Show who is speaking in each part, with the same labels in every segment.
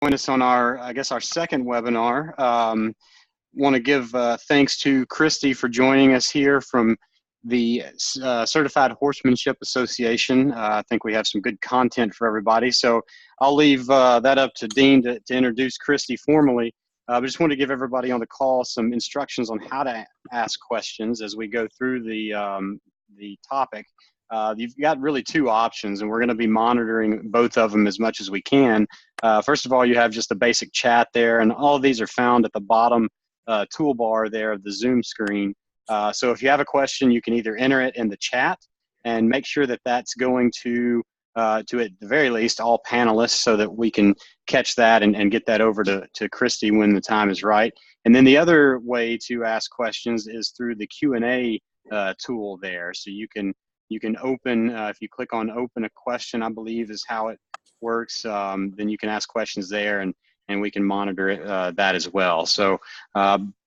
Speaker 1: Join us on I guess our second webinar. Want to give thanks to Christy for joining us here from the Certified Horsemanship Association. I think we have some good content for everybody. So I'll leave that up to Dean to introduce Christy formally. I just want to give everybody on the call some instructions on how to ask questions as we go through the topic. You've got really two options, and we're going to be monitoring both of them as much as we can. First of all, you have just a basic chat there, and all of these are found at the bottom toolbar there of the Zoom screen. So if you have a question, you can either enter it in the chat and make sure that that's going to at the very least all panelists so that we can catch that and get that over to Christy when the time is right. And then the other way to ask questions is through the Q&A tool there. So you can open, if you click on open a question, I believe is how it works, then you can ask questions there and we can monitor it, that as well. So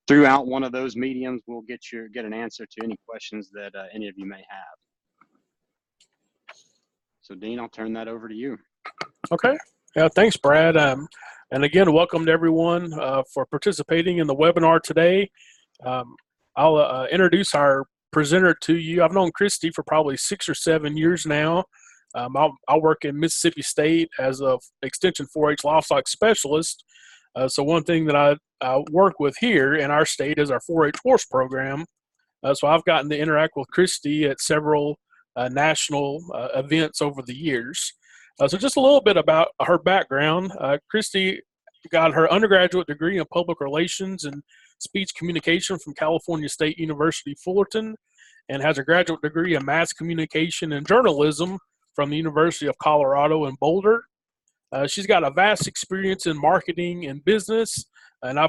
Speaker 1: throughout one of those mediums, we'll get an answer to any questions that any of you may have. So Dean, I'll turn that over to you.
Speaker 2: Okay. Yeah, thanks, Brad. And again, welcome to everyone for participating in the webinar today. I'll introduce our presenter to you. I've known Christy for probably 6 or 7 years now. I work in Mississippi State as a Extension 4-H livestock specialist. So one thing that I work with here in our state is our 4-H horse program. So I've gotten to interact with Christy at several national events over the years. So just a little bit about her background. Christy got her undergraduate degree in public relations and speech communication from California State University, Fullerton, and has a graduate degree in mass communication and journalism from the University of Colorado in Boulder. She's got a vast experience in marketing and business, and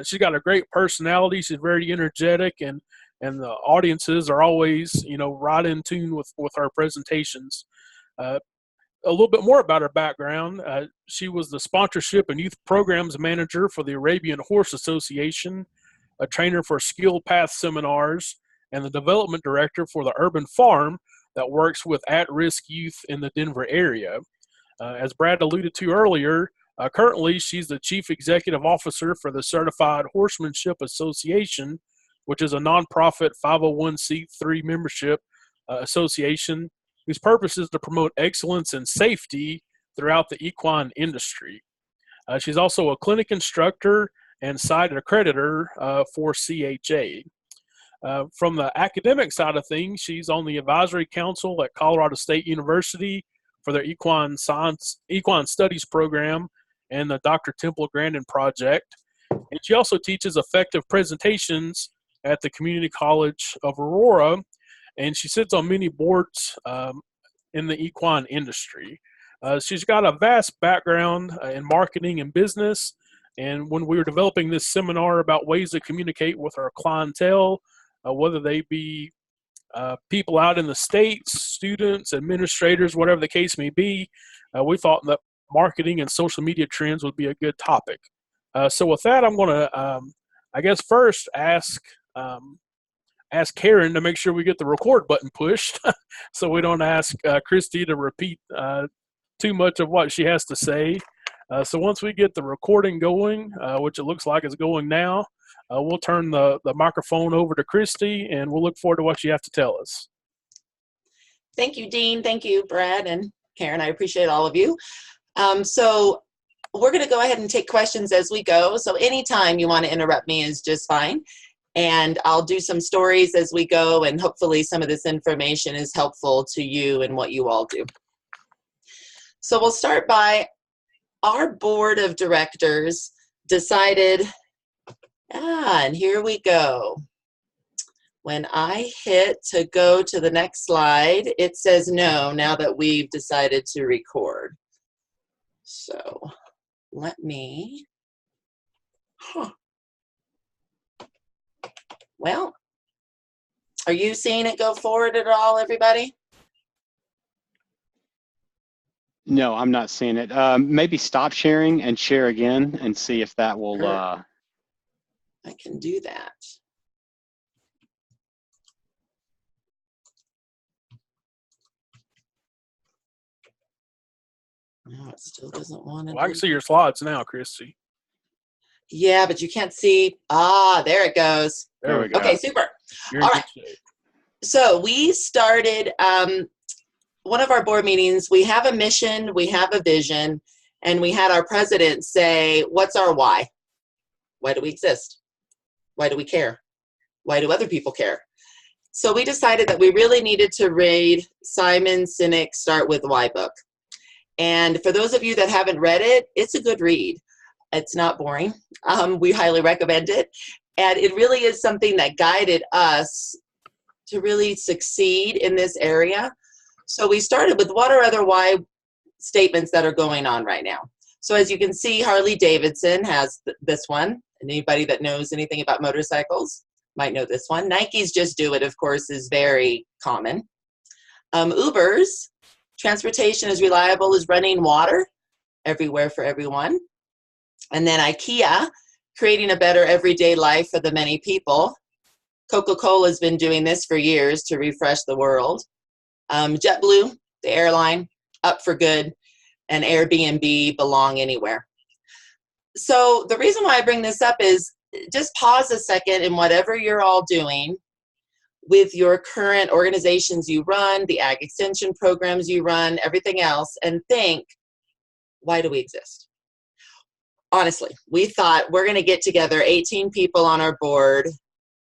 Speaker 2: she's got a great personality. She's very energetic, and the audiences are always, right in tune with her presentations. A little bit more about her background. She was the sponsorship and youth programs manager for the Arabian Horse Association, a trainer for skill path seminars, and the development director for the urban farm that works with at-risk youth in the Denver area. As Brad alluded to earlier, currently she's the chief executive officer for the Certified Horsemanship Association, which is a nonprofit 501c3 membership association whose purpose is to promote excellence and safety throughout the equine industry. She's also a clinic instructor and site accreditor for CHA. From the academic side of things, she's on the advisory council at Colorado State University for their equine studies program and the Dr. Temple Grandin project. And she also teaches effective presentations at the Community College of Aurora, and she sits on many boards in the equine industry. She's got a vast background in marketing and business, and when we were developing this seminar about ways to communicate with our clientele, whether they be people out in the States, students, administrators, whatever the case may be, we thought that marketing and social media trends would be a good topic. So with that, I'm going to, I guess, first ask Karen to make sure we get the record button pushed so we don't ask Christy to repeat too much of what she has to say. So once we get the recording going, which it looks like is going now, we'll turn the microphone over to Christy, and we'll look forward to what you have to tell us.
Speaker 3: Thank you, Dean. Thank you, Brad and Karen. I appreciate all of you. So we're going to go ahead and take questions as we go. So anytime you want to interrupt me is just fine. And I'll do some stories as we go, and hopefully some of this information is helpful to you and what you all do. So we'll start by our board of directors decided, and here we go. When I hit to go to the next slide, it says no, now that we've decided to record. So let me, Well, are you seeing it go forward at all, everybody?
Speaker 1: No, I'm not seeing it. Maybe stop sharing and share again and see if that will.
Speaker 3: I can do that. Oh, it still doesn't want to.
Speaker 2: Well, I can see your slides now, Christy.
Speaker 3: Yeah, but you can't see. Ah, there it goes.
Speaker 1: There we go.
Speaker 3: Okay, super.
Speaker 2: You're
Speaker 3: All
Speaker 2: in
Speaker 3: right.
Speaker 2: good shape.
Speaker 3: So we started one of our board meetings. We have a mission, we have a vision, and we had our president say, what's our why? Why do we exist? Why do we care? Why do other people care? So we decided that we really needed to read Simon Sinek's Start With Why book. And for those of you that haven't read it, it's a good read. It's not boring. We highly recommend it. And it really is something that guided us to really succeed in this area. So we started with what are other why statements that are going on right now. So as you can see, Harley Davidson has this one. And anybody that knows anything about motorcycles might know this one. Nike's Just Do It, of course, is very common. Uber's transportation is reliable as running water, everywhere for everyone. And then IKEA, creating a better everyday life for the many people. Coca-Cola has been doing this for years to refresh the world. JetBlue, the airline, up for good, and Airbnb, belong anywhere. So the reason why I bring this up is just pause a second in whatever you're all doing with your current organizations you run, the ag extension programs you run, everything else, and think, why do we exist? Honestly, we thought we're going to get together 18 people on our board.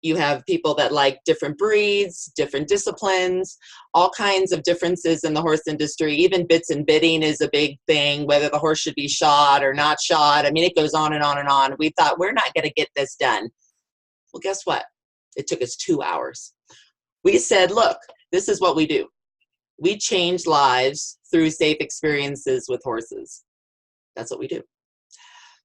Speaker 3: You have people that like different breeds, different disciplines, all kinds of differences in the horse industry. Even bits and bitting is a big thing, whether the horse should be shod or not shod. I mean, it goes on and on and on. We thought we're not going to get this done. Well, guess what? It took us 2 hours. We said, look, this is what we do. We change lives through safe experiences with horses. That's what we do.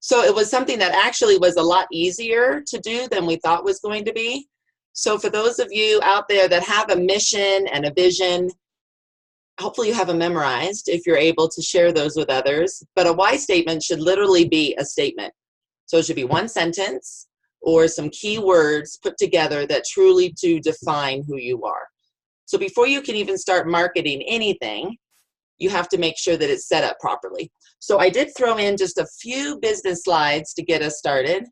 Speaker 3: So it was something that actually was a lot easier to do than we thought was going to be. So for those of you out there that have a mission and a vision, hopefully you have them memorized if you're able to share those with others. But a why statement should literally be a statement. So it should be one sentence or some key words put together that truly do define who you are. So before you can even start marketing anything, you have to make sure that it's set up properly. So I did throw in just a few business slides to get us started.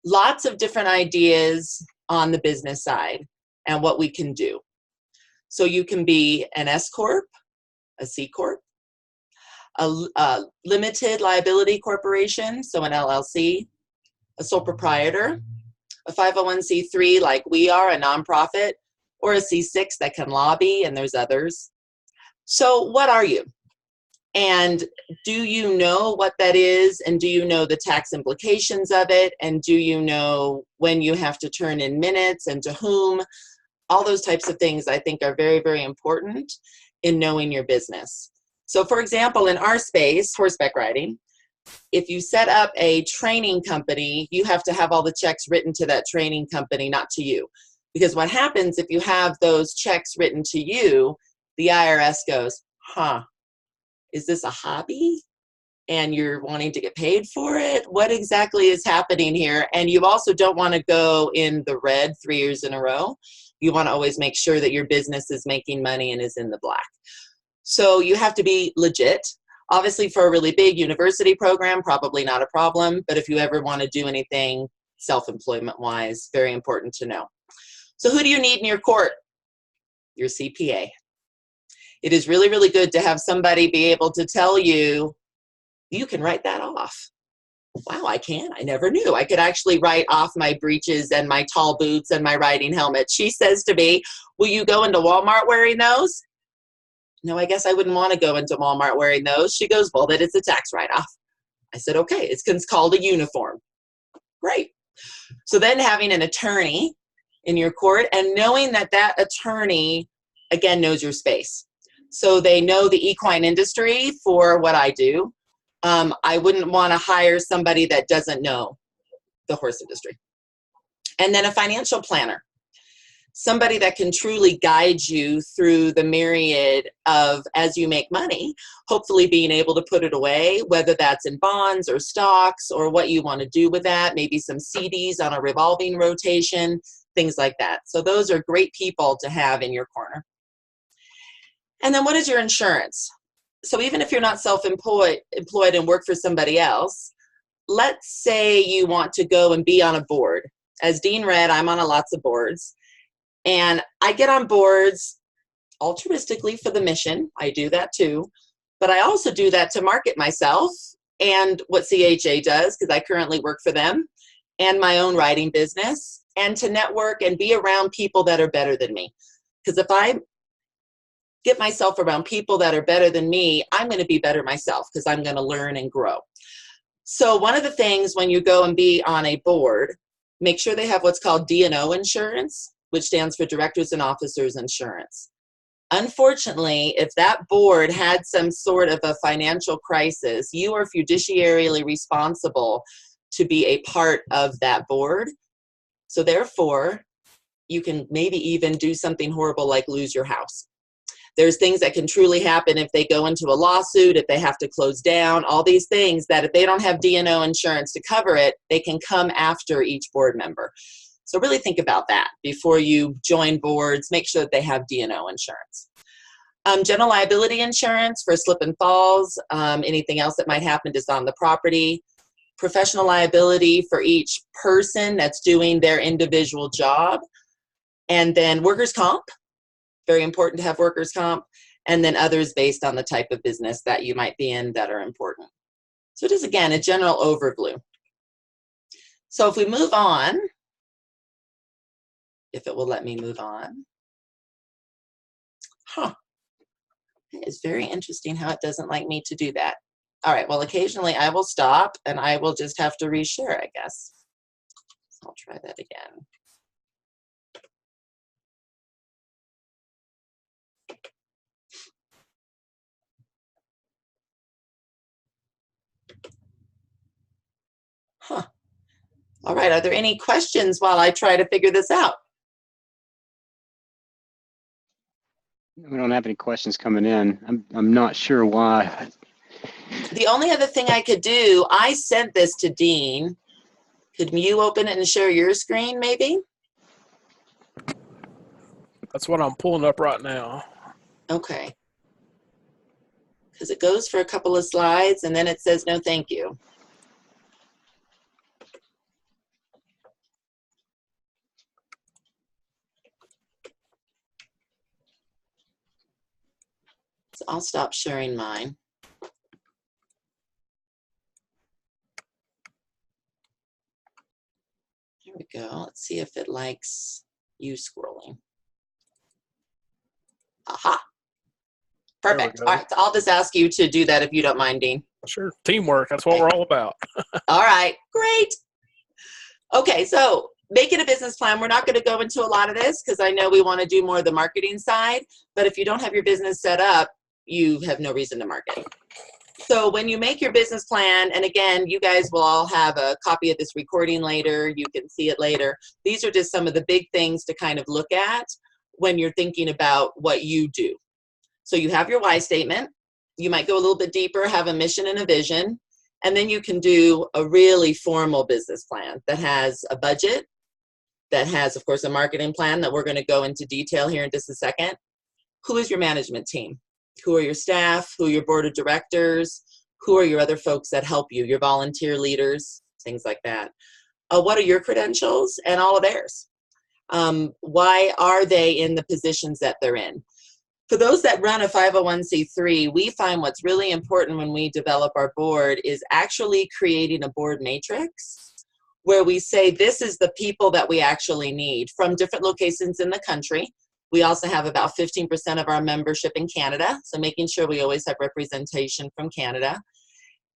Speaker 3: Lots of different ideas on the business side and what we can do. So you can be an S Corp, a C Corp, a limited liability corporation, so an LLC, a sole proprietor, a 501c3 like we are, a nonprofit, or a C6 that can lobby, and there's others. So what are you? And do you know what that is? And do you know the tax implications of it? And do you know when you have to turn in minutes and to whom? All those types of things I think are very, very important in knowing your business. So for example, in our space, horseback riding, if you set up a training company, you have to have all the checks written to that training company, not to you. Because what happens if you have those checks written to you, the IRS goes, huh, is this a hobby? And you're wanting to get paid for it? What exactly is happening here? And you also don't want to go in the red 3 years in a row. You want to always make sure that your business is making money and is in the black. So you have to be legit. Obviously, for a really big university program, probably not a problem. But if you ever want to do anything self-employment-wise, very important to know. So who do you need in your court? Your CPA. It is really, really good to have somebody be able to tell you, you can write that off. Wow, I can. I never knew. I could actually write off my breeches and my tall boots and my riding helmet. She says to me, will you go into Walmart wearing those? No, I guess I wouldn't want to go into Walmart wearing those. She goes, well, that is a tax write-off. I said, okay, it's called a uniform. Great. So then having an attorney in your court and knowing that that attorney, again, knows your space. So they know the equine industry for what I do. I wouldn't want to hire somebody that doesn't know the horse industry. And then a financial planner. Somebody that can truly guide you through the myriad of, as you make money, hopefully being able to put it away, whether that's in bonds or stocks or what you want to do with that, maybe some CDs on a revolving rotation, things like that. So those are great people to have in your corner. And then what is your insurance? So even if you're not self-employed and work for somebody else, let's say you want to go and be on a board. As Dean read, I'm on lots of boards, and I get on boards altruistically for the mission. I do that too, but I also do that to market myself and what CHA does, because I currently work for them, and my own writing business, and to network and be around people that are better than me. Because if I get myself around people that are better than me, I'm going to be better myself, because I'm going to learn and grow. So one of the things when you go and be on a board, make sure they have what's called D&O insurance, which stands for Directors and Officers Insurance. Unfortunately, if that board had some sort of a financial crisis, you are fiduciarily responsible to be a part of that board. So therefore, you can maybe even do something horrible like lose your house. There's things that can truly happen if they go into a lawsuit, if they have to close down, all these things that if they don't have D&O insurance to cover it, they can come after each board member. So really think about that before you join boards. Make sure that they have D&O insurance. General liability insurance for slip and falls, anything else that might happen just on the property. Professional liability for each person that's doing their individual job. And then workers' comp. Very important to have workers' comp, and then others based on the type of business that you might be in that are important. So it is, again, a general overview. So if we move on, if it will let me move on. It's very interesting how it doesn't like me to do that. All right, well, occasionally I will stop and I will just have to reshare, I guess. So I'll try that again. All right, are there any questions while I try to figure this out?
Speaker 1: We don't have any questions coming in. I'm not sure why.
Speaker 3: The only other thing I could do, I sent this to Dean. Could you open it and share your screen, maybe?
Speaker 2: That's what I'm pulling up right now.
Speaker 3: Okay. Because it goes for a couple of slides and then it says no thank you. So I'll stop sharing mine. There we go. Let's see if it likes you scrolling. Aha. Perfect. All right. So I'll just ask you to do that if you don't mind, Dean.
Speaker 2: Sure. Teamwork. That's what we're all about.
Speaker 3: All right. Great. Okay. So making a business plan. We're not going to go into a lot of this because I know we want to do more of the marketing side. But if you don't have your business set up, you have no reason to market. So when you make your business plan, and again, you guys will all have a copy of this recording later. You can see it later. These are just some of the big things to kind of look at when you're thinking about what you do. So you have your why statement. You might go a little bit deeper, have a mission and a vision, and then you can do a really formal business plan that has a budget, that has, of course, a marketing plan that we're going to go into detail here in just a second. Who is your management team? Who are your staff? Who are your board of directors? Who are your other folks that help you? Your volunteer leaders, things like that. What are your credentials and all of theirs? Why are they in the positions that they're in? For those that run a 501c3, we find what's really important when we develop our board is actually creating a board matrix where we say this is the people that we actually need from different locations in the country. We also have about 15% of our membership in Canada, so making sure we always have representation from Canada.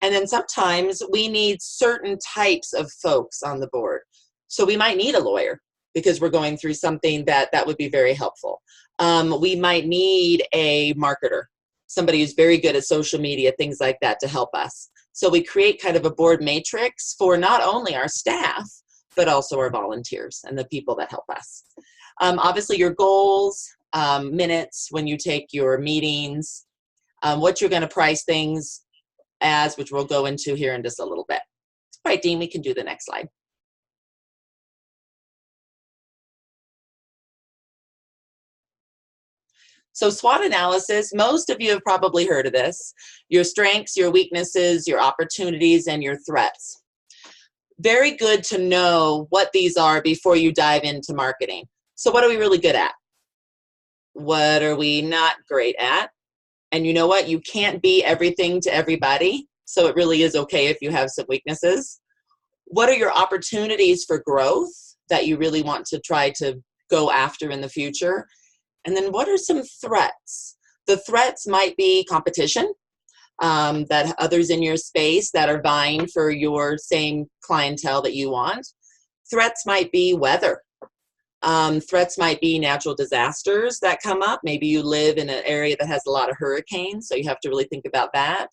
Speaker 3: And then sometimes we need certain types of folks on the board. So we might need a lawyer because we're going through something that would be very helpful. We might need a marketer, somebody who's very good at social media, things like that to help us. So we create kind of a board matrix for not only our staff, but also our volunteers and the people that help us. Obviously your goals, minutes when you take your meetings, what you're going to price things as, which we'll go into here in just a little bit. All right, Dean, we can do the next slide. So SWOT analysis, most of you have probably heard of this. Your strengths, your weaknesses, your opportunities, and your threats. Very good to know what these are before you dive into marketing. So what are we really good at? What are we not great at? And you know what? You can't be everything to everybody. So it really is okay if you have some weaknesses. What are your opportunities for growth that you really want to try to go after in the future? And then what are some threats? The threats might be competition, that others in your space that are vying for your same clientele that you want. Threats might be weather. Threats might be natural disasters that come up. Maybe you live in an area that has a lot of hurricanes, so you have to really think about that.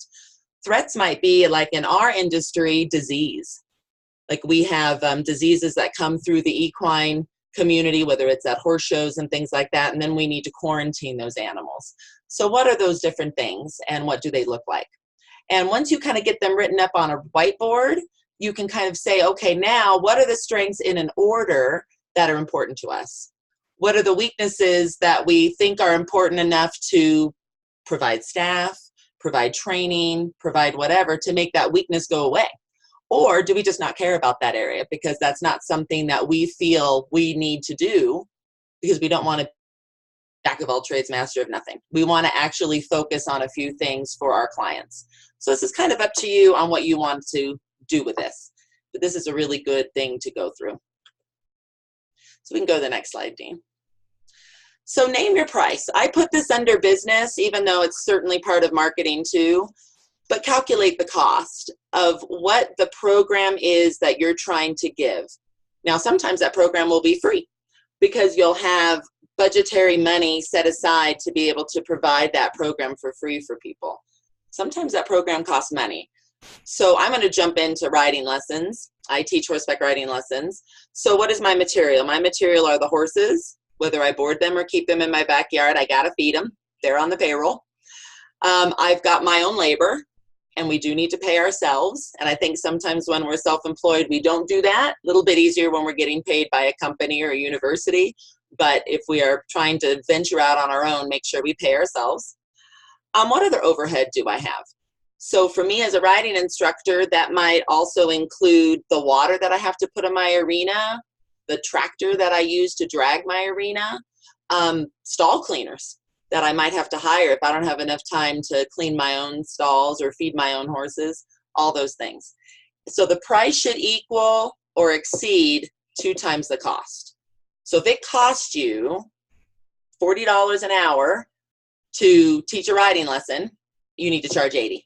Speaker 3: Threats might be, like in our industry, disease. Like we have diseases that come through the equine community, whether it's at horse shows and things like that, and then we need to quarantine those animals. So what are those different things and what do they look like? And once you kind of get them written up on a whiteboard, you can kind of say, okay, now what are the strengths in an order that are important to us? What are the weaknesses that we think are important enough to provide staff, provide training, provide whatever to make that weakness go away? Or do we just not care about that area because that's not something that we feel we need to do because we don't want to jack of all trades, master of nothing. We want to actually focus on a few things for our clients. So this is kind of up to you on what you want to do with this. But this is a really good thing to go through. So we can go to the next slide, Dean. So name your price. I put this under business, even though it's certainly part of marketing too. But calculate the cost of what the program is that you're trying to give. Now, sometimes that program will be free because you'll have budgetary money set aside to be able to provide that program for free for people. Sometimes that program costs money. So I'm going to jump into riding lessons. I teach horseback riding lessons. So what is my material? My material are the horses. Whether I board them or keep them in my backyard, I got to feed them. They're on the payroll. I've got my own labor. And we do need to pay ourselves. And I think sometimes when we're self-employed, we don't do that. A little bit easier when we're getting paid by a company or a university. But if we are trying to venture out on our own, make sure we pay ourselves. What other overhead do I have? So for me as a riding instructor, that might also include the water that I have to put in my arena, the tractor that I use to drag my arena, stall cleaners that I might have to hire if I don't have enough time to clean my own stalls or feed my own horses, all those things. So the price should equal or exceed 2 times the cost. So if it costs you $40 an hour to teach a riding lesson, you need to charge $80.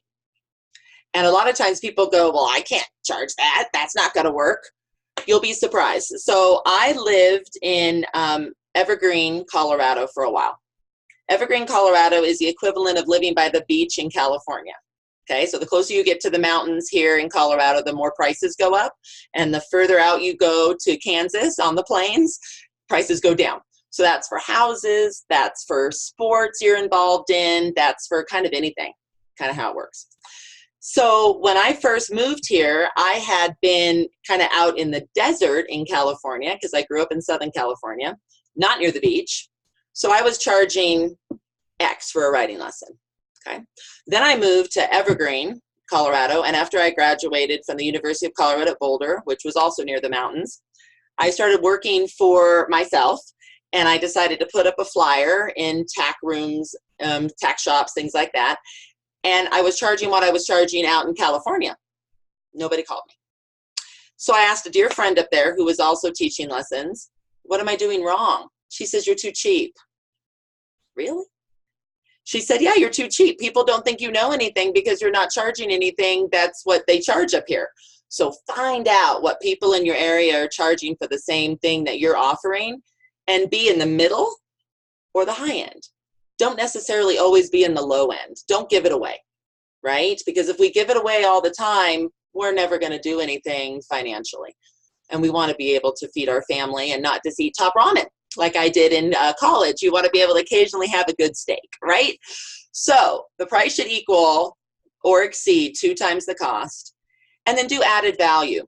Speaker 3: And a lot of times people go, well, I can't charge that. That's not going to work. You'll be surprised. So I lived in Evergreen, Colorado for a while. Evergreen, Colorado is the equivalent of living by the beach in California. Okay, so the closer you get to the mountains here in Colorado, the more prices go up. And the further out you go to Kansas on the plains, prices go down. So that's for houses, that's for sports you're involved in, that's for kind of anything, kind of how it works. So when I first moved here, I had been kind of out in the desert in California because I grew up in Southern California, not near the beach. So I was charging X for a riding lesson, okay? Then I moved to Evergreen, Colorado, and after I graduated from the University of Colorado at Boulder, which was also near the mountains, I started working for myself, and I decided to put up a flyer in tack rooms, tack shops, things like that, and I was charging what I was charging out in California. Nobody called me. So I asked a dear friend up there who was also teaching lessons, what am I doing wrong? She says, you're too cheap. Really? She said, yeah, you're too cheap. People don't think you know anything because you're not charging anything. That's what they charge up here. So find out what people in your area are charging for the same thing that you're offering and be in the middle or the high end. Don't necessarily always be in the low end. Don't give it away, right? Because if we give it away all the time, we're never going to do anything financially. And we want to be able to feed our family and not just eat top ramen like I did in college. You want to be able to occasionally have a good steak, right? So the price should equal or exceed 2 times the cost. And then do added value.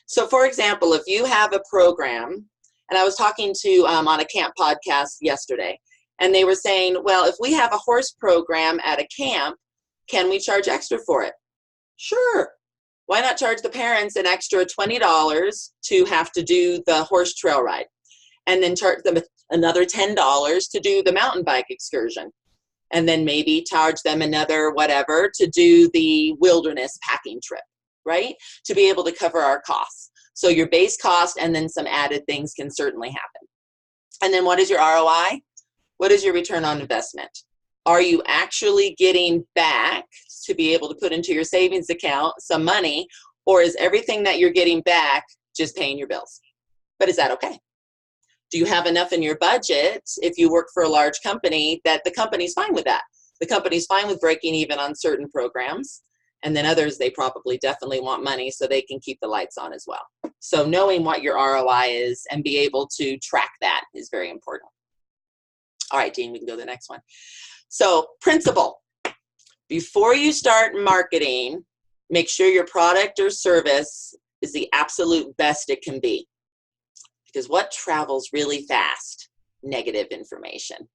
Speaker 3: So for example, if you have a program, and I was talking to on a camp podcast yesterday, And they were saying, well, if we have a horse program at a camp, can we charge extra for it? Sure. Why not charge the parents an extra $20 to have to do the horse trail ride? And then charge them another $10 to do the mountain bike excursion. And then maybe charge them another whatever to do the wilderness packing trip, right? To be able to cover our costs. So your base cost and then some added things can certainly happen. And then what is your ROI? What is your return on investment? Are you actually getting back to be able to put into your savings account some money, or is everything that you're getting back just paying your bills? But is that okay? Do you have enough in your budget if you work for a large company that the company's fine with that? The company's fine with breaking even on certain programs, and then others, they probably definitely want money so they can keep the lights on as well. So knowing what your ROI is and be able to track that is very important. All right, Dean, we can go to the next one. So principle, before you start marketing, make sure your product or service is the absolute best it can be. Because what travels really fast? Negative information.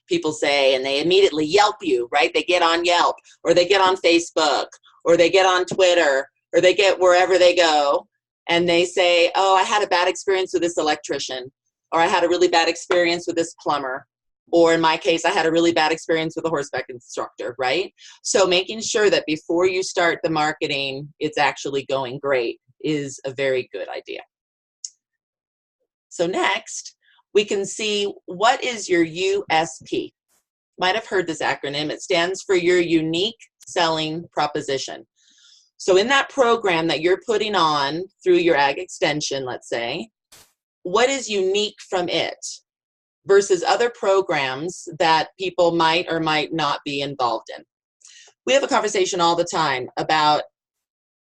Speaker 3: People say, and they immediately Yelp you, right? They get on Yelp, or they get on Facebook, or they get on Twitter, or they get wherever they go, and they say, oh, I had a bad experience with this electrician, or I had a really bad experience with this plumber, or in my case, I had a really bad experience with a horseback instructor, right? So making sure that before you start the marketing, it's actually going great is a very good idea. So next, we can see what is your USP. Might have heard this acronym. It stands for your unique selling proposition. So in that program that you're putting on through your ag extension, let's say, what is unique from it versus other programs that people might or might not be involved in? We have a conversation all the time about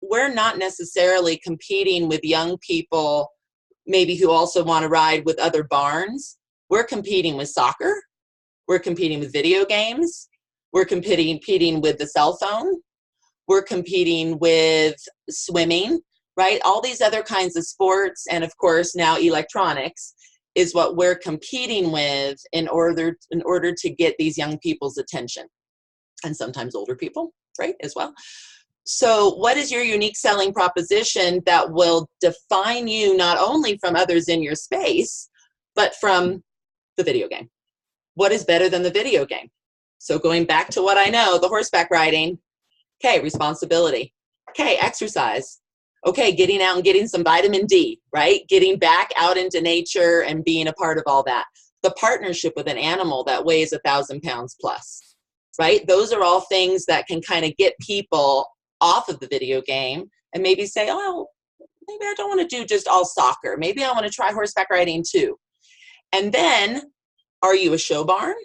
Speaker 3: we're not necessarily competing with young people maybe who also want to ride with other barns. We're competing with soccer. We're competing with video games. We're competing with the cell phone. We're competing with swimming, right? All these other kinds of sports, and of course now electronics is what we're competing with in order to get these young people's attention, and sometimes older people, right, as well. So what is your unique selling proposition that will define you not only from others in your space, but from the video game? What is better than the video game? So going back to what I know, the horseback riding, okay, responsibility. Okay, exercise. Okay, getting out and getting some vitamin D, right? Getting back out into nature and being a part of all that. The partnership with an animal that weighs 1,000 pounds plus, right? Those are all things that can kind of get people off of the video game and maybe say, oh, maybe I don't want to do just all soccer. Maybe I want to try horseback riding too. And then, are you a show barn?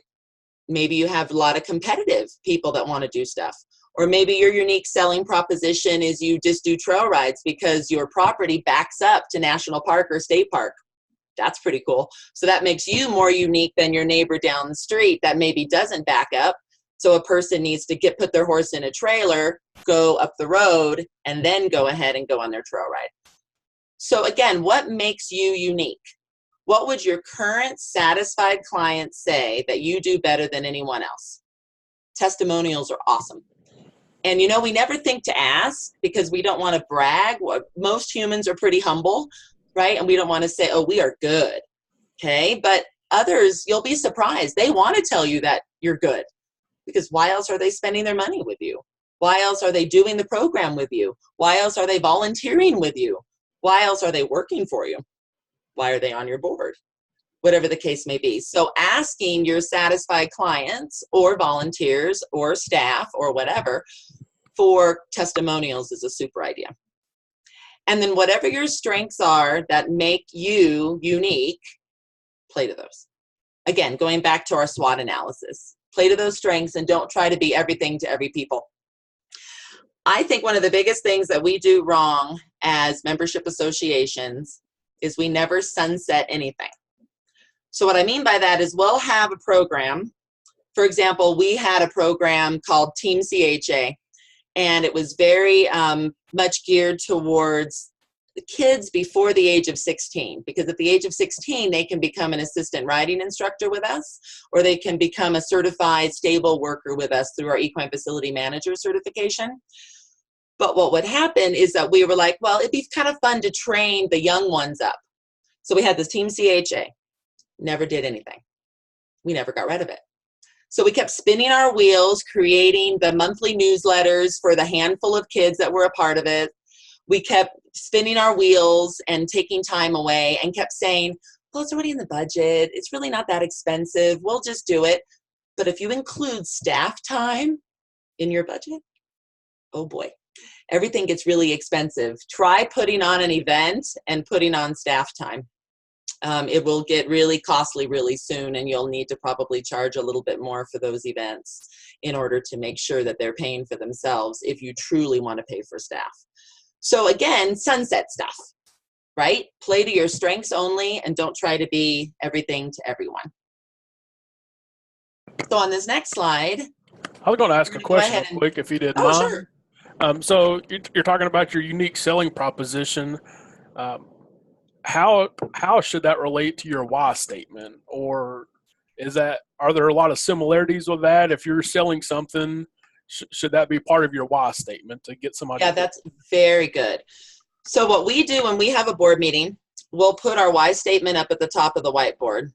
Speaker 3: Maybe you have a lot of competitive people that want to do stuff. Or maybe your unique selling proposition is you just do trail rides because your property backs up to national park or state park. That's pretty cool. So that makes you more unique than your neighbor down the street that maybe doesn't back up. So a person needs to put their horse in a trailer, go up the road, and then go ahead and go on their trail ride. So again, what makes you unique? What would your current satisfied clients say that you do better than anyone else? Testimonials are awesome. And you know, we never think to ask because we don't want to brag. Most humans are pretty humble, right? And we don't want to say, oh, we are good, okay? But others, you'll be surprised. They want to tell you that you're good. Because why else are they spending their money with you? Why else are they doing the program with you? Why else are they volunteering with you? Why else are they working for you? Why are they on your board? Whatever the case may be. So asking your satisfied clients or volunteers or staff or whatever for testimonials is a super idea. And then whatever your strengths are that make you unique, play to those. Again, going back to our SWOT analysis. Play to those strengths and don't try to be everything to every people. I think one of the biggest things that we do wrong as membership associations is we never sunset anything. So what I mean by that is we'll have a program. For example, we had a program called Team CHA, and it was very much geared towards the kids before the age of 16, because at the age of 16, they can become an assistant riding instructor with us, or they can become a certified stable worker with us through our equine facility manager certification. But what would happen is that we were like, well, it'd be kind of fun to train the young ones up. So we had this team CHA, never did anything. We never got rid of it. So we kept spinning our wheels, creating the monthly newsletters for the handful of kids that were a part of it. We kept spinning our wheels and taking time away and kept saying, well, it's already in the budget. It's really not that expensive. We'll just do it. But if you include staff time in your budget, oh boy, everything gets really expensive. Try putting on an event and putting on staff time. It will get really costly really soon, and you'll need to probably charge a little bit more for those events in order to make sure that they're paying for themselves if you truly want to pay for staff. So again, sunset stuff, right? Play to your strengths only and don't try to be everything to everyone. So on this next slide,
Speaker 2: I was going to ask a question real quick, if you didn't mind.
Speaker 3: Sure.
Speaker 2: So you're talking about your unique selling proposition. How should that relate to your why statement? Or are there a lot of similarities with that? If you're selling something, should that be part of your why statement to get somebody?
Speaker 3: Yeah, that's very good. So what we do when we have a board meeting, we'll put our why statement up at the top of the whiteboard.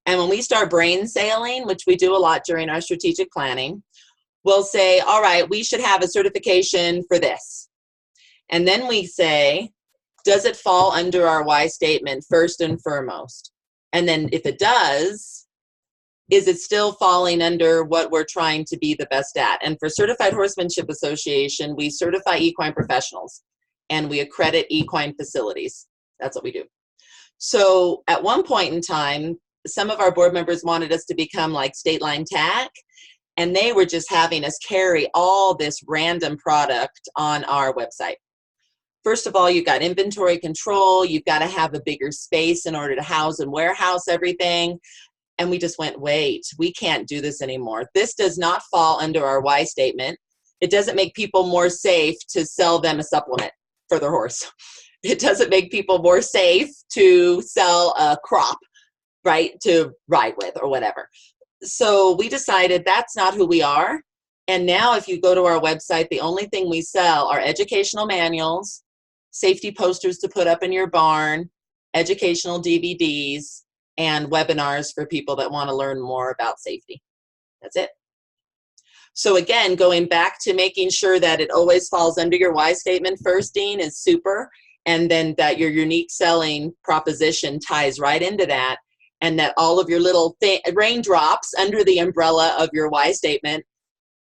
Speaker 3: And when we start brain sailing, which we do a lot during our strategic planning, we'll say, all right, we should have a certification for this. And then we say, does it fall under our why statement first and foremost? And then if it does, is it still falling under what we're trying to be the best at? And for Certified Horsemanship Association, we certify equine professionals and we accredit equine facilities. That's what we do. So at one point in time, some of our board members wanted us to become like State Line Tack, and they were just having us carry all this random product on our website. First of all, you've got inventory control. You've got to have a bigger space in order to house and warehouse everything. And we just went, wait, we can't do this anymore. This does not fall under our why statement. It doesn't make people more safe to sell them a supplement for their horse. It doesn't make people more safe to sell a crop, right, to ride with or whatever. So we decided that's not who we are. And now if you go to our website, the only thing we sell are educational manuals, safety posters to put up in your barn, educational DVDs, and webinars for people that want to learn more about safety. That's it. So again, going back to making sure that it always falls under your why statement first, Dean, is super. And then that your unique selling proposition ties right into that. And that all of your little raindrops under the umbrella of your why statement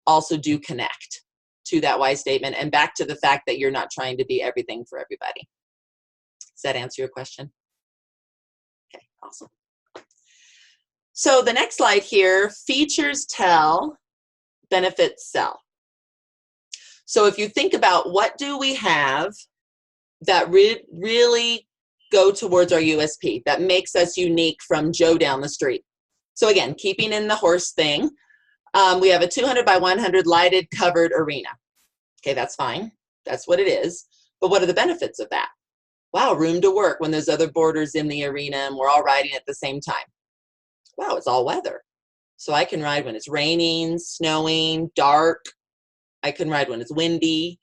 Speaker 3: also do connect to that why statement and back to the fact that you're not trying to be everything for everybody. Does that answer your question? Okay, awesome. So the next slide here, features tell, benefits sell. So if you think about what do we have that really go towards our USP, that makes us unique from Joe down the street. So again, keeping in the horse thing, we have a 200 by 100 lighted covered arena. Okay, that's fine. That's what it is. But what are the benefits of that? Wow, room to work when there's other boarders in the arena and we're all riding at the same time. Wow, it's all weather. So I can ride when it's raining, snowing, dark. I can ride when it's windy.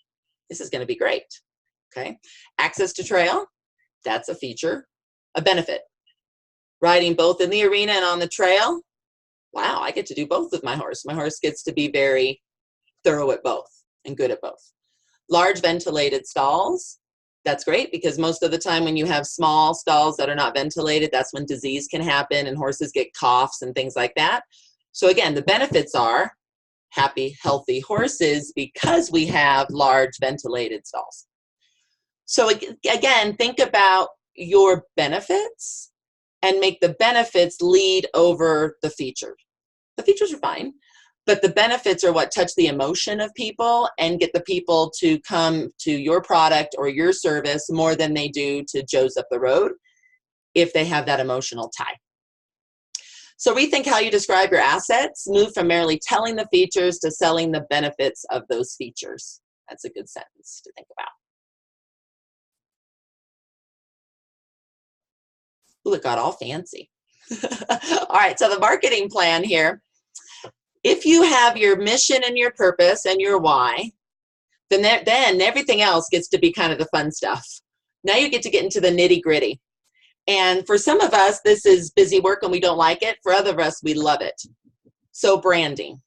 Speaker 3: This is going to be great. Okay, access to trail. That's a feature, a benefit. Riding both in the arena and on the trail. Wow, I get to do both with my horse. My horse gets to be very thorough at both and good at both. Large ventilated stalls. That's great because most of the time when you have small stalls that are not ventilated, that's when disease can happen and horses get coughs and things like that. So again, the benefits are happy, healthy horses because we have large ventilated stalls. So again, think about your benefits and make the benefits lead over the features. The features are fine, but the benefits are what touch the emotion of people and get the people to come to your product or your service more than they do to Joe's up the road if they have that emotional tie. So rethink how you describe your assets. Move from merely telling the features to selling the benefits of those features. That's a good sentence to think about. Ooh, it got all fancy. All right, so the marketing plan here. If you have your mission and your purpose and your why, then everything else gets to be kind of the fun stuff. Now you get to get into the nitty-gritty. And for some of us, this is busy work and we don't like it. For other of us, we love it. So branding.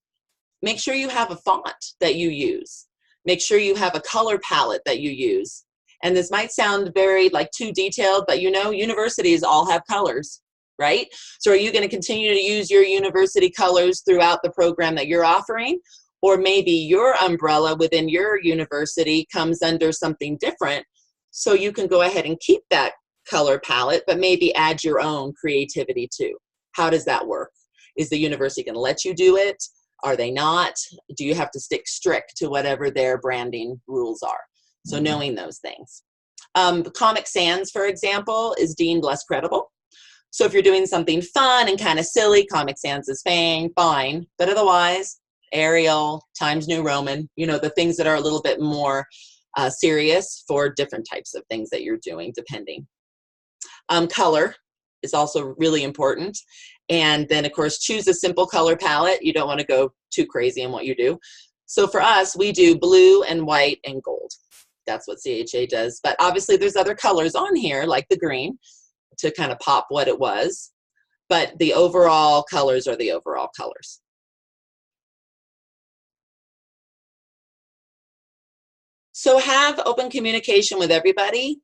Speaker 3: Make sure you have a font that you use. Make sure you have a color palette that you use. And this might sound very like too detailed, but you know, universities all have colors, right? So are you going to continue to use your university colors throughout the program that you're offering? Or maybe your umbrella within your university comes under something different. So you can go ahead and keep that color palette, but maybe add your own creativity too. How does that work? Is the university going to let you do it? Are they not? Do you have to stick strict to whatever their branding rules are? So knowing those things. Comic Sans, for example, is deemed less credible. So if you're doing something fun and kind of silly, Comic Sans is fine. But otherwise, Arial, Times New Roman, you know, the things that are a little bit more serious for different types of things that you're doing, depending. Color is also really important. And then, of course, choose a simple color palette. You don't want to go too crazy in what you do. So for us, we do blue and white and gold. That's what CHA does. But obviously, there's other colors on here, like the green, to kind of pop what it was. But the overall colors are the overall colors. So have open communication with everybody.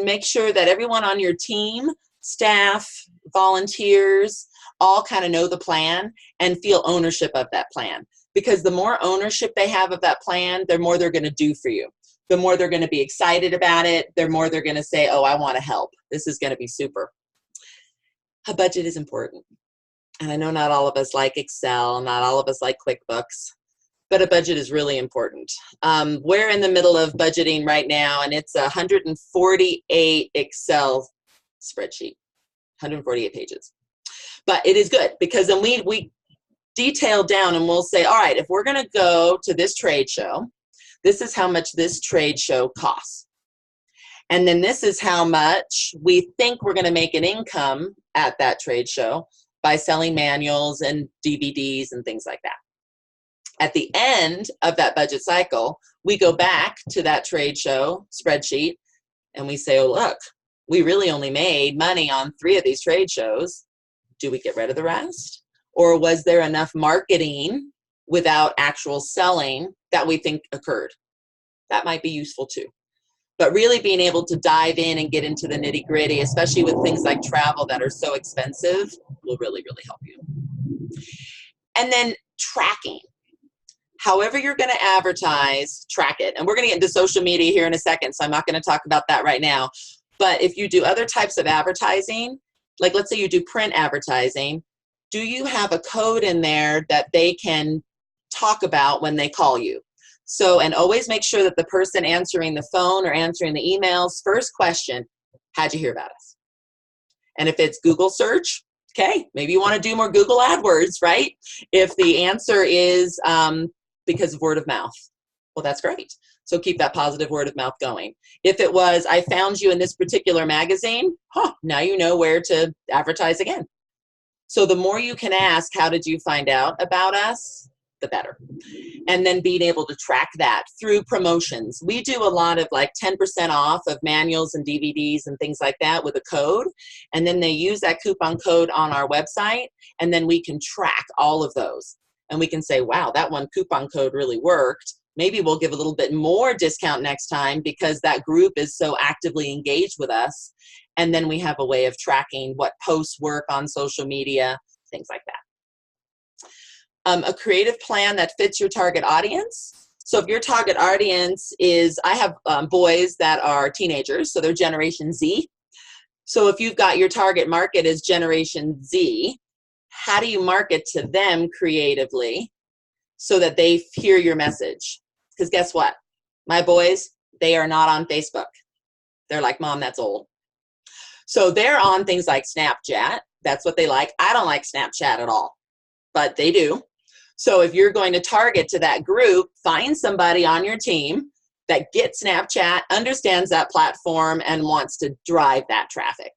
Speaker 3: Make sure that everyone on your team, staff, volunteers, all kind of know the plan and feel ownership of that plan. Because the more ownership they have of that plan, the more they're going to do for you. The more they're going to be excited about it, the more they're going to say, oh, I want to help. This is going to be super. A budget is important. And I know not all of us like Excel, not all of us like QuickBooks, but a budget is really important. We're in the middle of budgeting right now, and it's a 148 Excel spreadsheet, 148 pages. But it is good because then we detail down and we'll say, all right, if we're going to go to this trade show, this is how much this trade show costs. And then this is how much we think we're going to make an income at that trade show by selling manuals and DVDs and things like that. At the end of that budget cycle, we go back to that trade show spreadsheet and we say, oh, look, we really only made money on 3 of these trade shows. Do we get rid of the rest? Or was there enough marketing without actual selling that we think occurred? That might be useful too. But really being able to dive in and get into the nitty gritty, especially with things like travel that are so expensive, will really, really help you. And then tracking. However you're going to advertise, track it. And we're going to get into social media here in a second, so I'm not going to talk about that right now. But if you do other types of advertising, like let's say you do print advertising, do you have a code in there that they can talk about when they call you? So, and always make sure that the person answering the phone or answering the emails, first question, how'd you hear about us? And if it's Google search, okay, maybe you want to do more Google AdWords, right? If the answer is because of word of mouth, well, that's great. So keep that positive word of mouth going. If it was, I found you in this particular magazine, now you know where to advertise again. So the more you can ask, how did you find out about us, the better. And then being able to track that through promotions. We do a lot of like 10% off of manuals and DVDs and things like that with a code. And then they use that coupon code on our website. And then we can track all of those. And we can say, wow, that one coupon code really worked. Maybe we'll give a little bit more discount next time because that group is so actively engaged with us. And then we have a way of tracking what posts work on social media, things like that. A creative plan that fits your target audience. So if your target audience is, I have boys that are teenagers, so they're Generation Z. So if you've got your target market as Generation Z, how do you market to them creatively so that they hear your message? Because guess what? My boys, they are not on Facebook. They're like, Mom, that's old. So they're on things like Snapchat. That's what they like. I don't like Snapchat at all, but they do. So if you're going to target to that group, find somebody on your team that gets Snapchat, understands that platform, and wants to drive that traffic.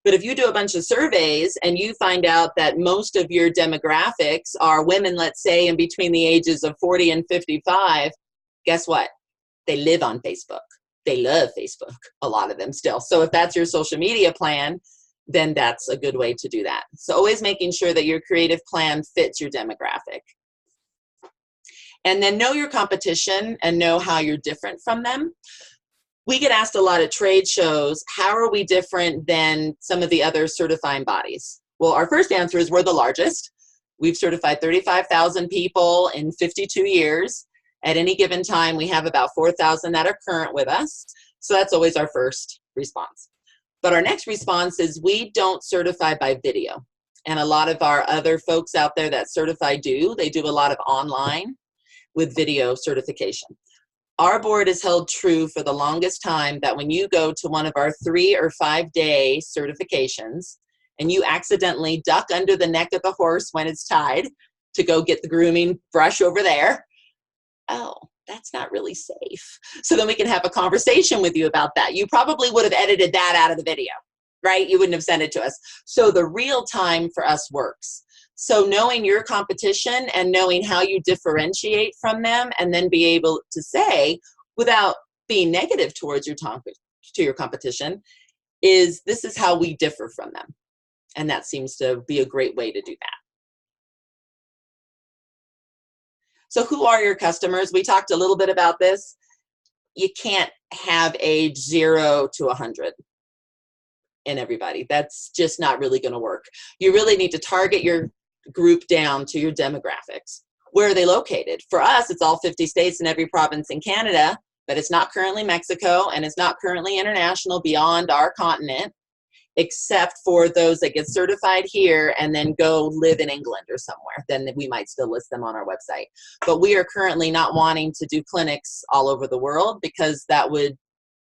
Speaker 3: But if you do a bunch of surveys and you find out that most of your demographics are women, let's say, in between the ages of 40 and 55, guess what? They live on Facebook. They love Facebook, a lot of them still. So if that's your social media plan, then that's a good way to do that. So always making sure that your creative plan fits your demographic. And then know your competition and know how you're different from them. We get asked a lot at trade shows, how are we different than some of the other certifying bodies? Well, our first answer is we're the largest. We've certified 35,000 people in 52 years. At any given time, we have about 4,000 that are current with us. So that's always our first response. But our next response is we don't certify by video. And a lot of our other folks out there that certify do. They do a lot of online with video certification. Our board has held true for the longest time that when you go to one of our 3 or 5 day certifications and you accidentally duck under the neck of the horse when it's tied to go get the grooming brush over there, oh, that's not really safe. So then we can have a conversation with you about that. You probably would have edited that out of the video, right? You wouldn't have sent it to us. So the real time for us works. So knowing your competition and knowing how you differentiate from them and then be able to say, without being negative towards your competition, is this is how we differ from them. And that seems to be a great way to do that. So who are your customers? We talked a little bit about this. You can't have age 0 to 100 in everybody. That's just not really going to work. You really need to target your group down to your demographics. Where are they located? For us, it's all 50 states and every province in Canada, but it's not currently Mexico and it's not currently international beyond our continent, except for those that get certified here and then go live in England or somewhere. Then we might still list them on our website. But we are currently not wanting to do clinics all over the world because that would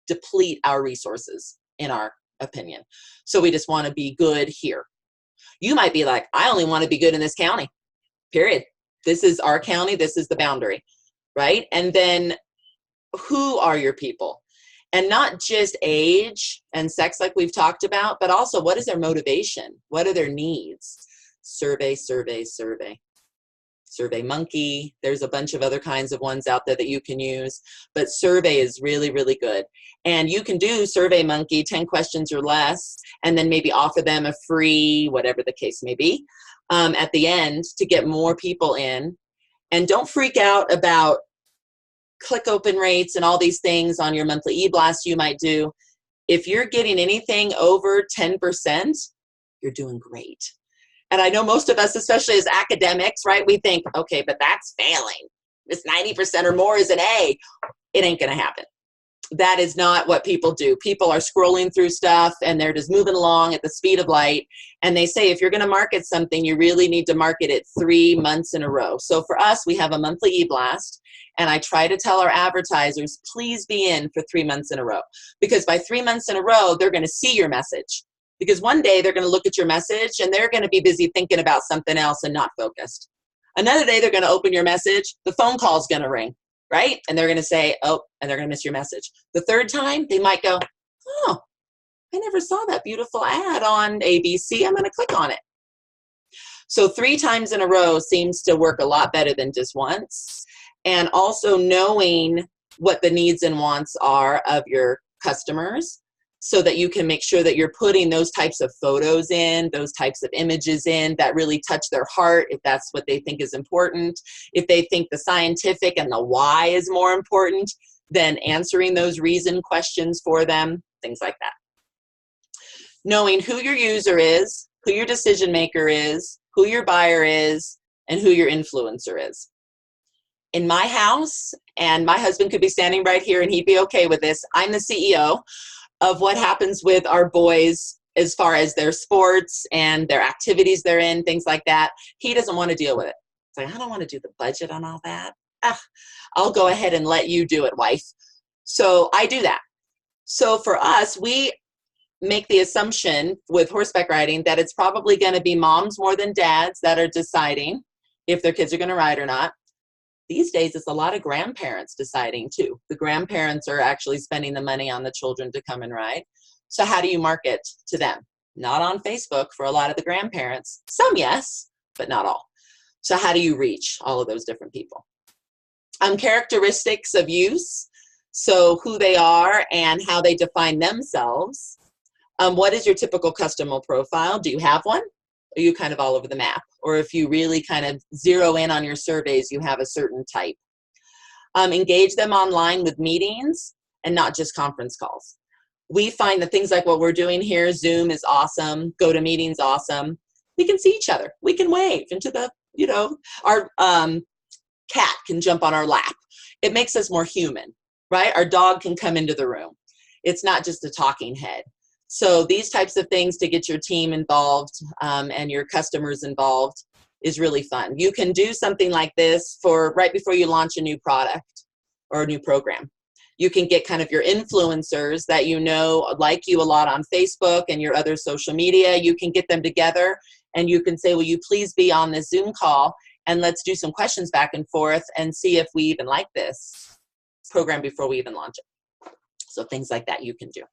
Speaker 3: deplete our resources, in our opinion. So we just want to be good here. You might be like, I only want to be good in this county, period. This is our county. This is the boundary, right? And then who are your people? And not just age and sex like we've talked about, but also what is their motivation? What are their needs? Survey, survey, survey. Survey Monkey. There's a bunch of other kinds of ones out there that you can use, but survey is really, really good. And you can do Survey Monkey, 10 questions or less, and then maybe offer them a free, whatever the case may be, at the end to get more people in. And don't freak out about click open rates and all these things on your monthly e-blast you might do. If you're getting anything over 10%, you're doing great. And I know most of us, especially as academics, right, we think, okay, but that's failing. This 90% or more is an A. It ain't going to happen. That is not what people do. People are scrolling through stuff and they're just moving along at the speed of light. And they say, if you're going to market something, you really need to market it 3 months in a row. So for us, we have a monthly e-blast. And I try to tell our advertisers, please be in for 3 months in a row. Because by 3 months in a row, they're going to see your message. Because one day they're going to look at your message and they're going to be busy thinking about something else and not focused. Another day they're going to open your message, the phone call's going to ring, right? And they're going to say, oh, and they're going to miss your message. The third time they might go, oh, I never saw that beautiful ad on ABC. I'm going to click on it. So 3 times in a row seems to work a lot better than just once. And also knowing what the needs and wants are of your customers, so that you can make sure that you're putting those types of photos in, those types of images in that really touch their heart, if that's what they think is important. If they think the scientific and the why is more important, then answering those reason questions for them, things like that. Knowing who your user is, who your decision maker is, who your buyer is, and who your influencer is. In my house, and my husband could be standing right here and he'd be okay with this, I'm the CEO of what happens with our boys as far as their sports and their activities they're in, things like that. He doesn't want to deal with it. It's like, I don't want to do the budget on all that. I'll go ahead and let you do it, wife. So I do that. So for us, we make the assumption with horseback riding that it's probably going to be moms more than dads that are deciding if their kids are going to ride or not. These days, it's a lot of grandparents deciding too. The grandparents are actually spending the money on the children to come and ride. So how do you market to them? not on Facebook for a lot of the grandparents. Some yes, but not all. So how do you reach all of those different people? Characteristics of use, so who they are and how they define themselves. What is your typical customer profile? Do you have one? Are you kind of all over the map? Or if you really kind of zero in on your surveys, you have a certain type. Engage them online with meetings and not just conference calls. We find that things like what we're doing here, Zoom is awesome, GoToMeeting's awesome. We can see each other. We can wave into the, our cat can jump on our lap. It makes us more human, right? Our dog can come into the room. It's not just a talking head. So these types of things to get your team involved and your customers involved is really fun. You can do something like this for right before you launch a new product or a new program. You can get kind of your influencers that like you a lot on Facebook and your other social media. You can get them together and you can say, will you please be on this Zoom call and let's do some questions back and forth and see if we even like this program before we even launch it. So things like that you can do.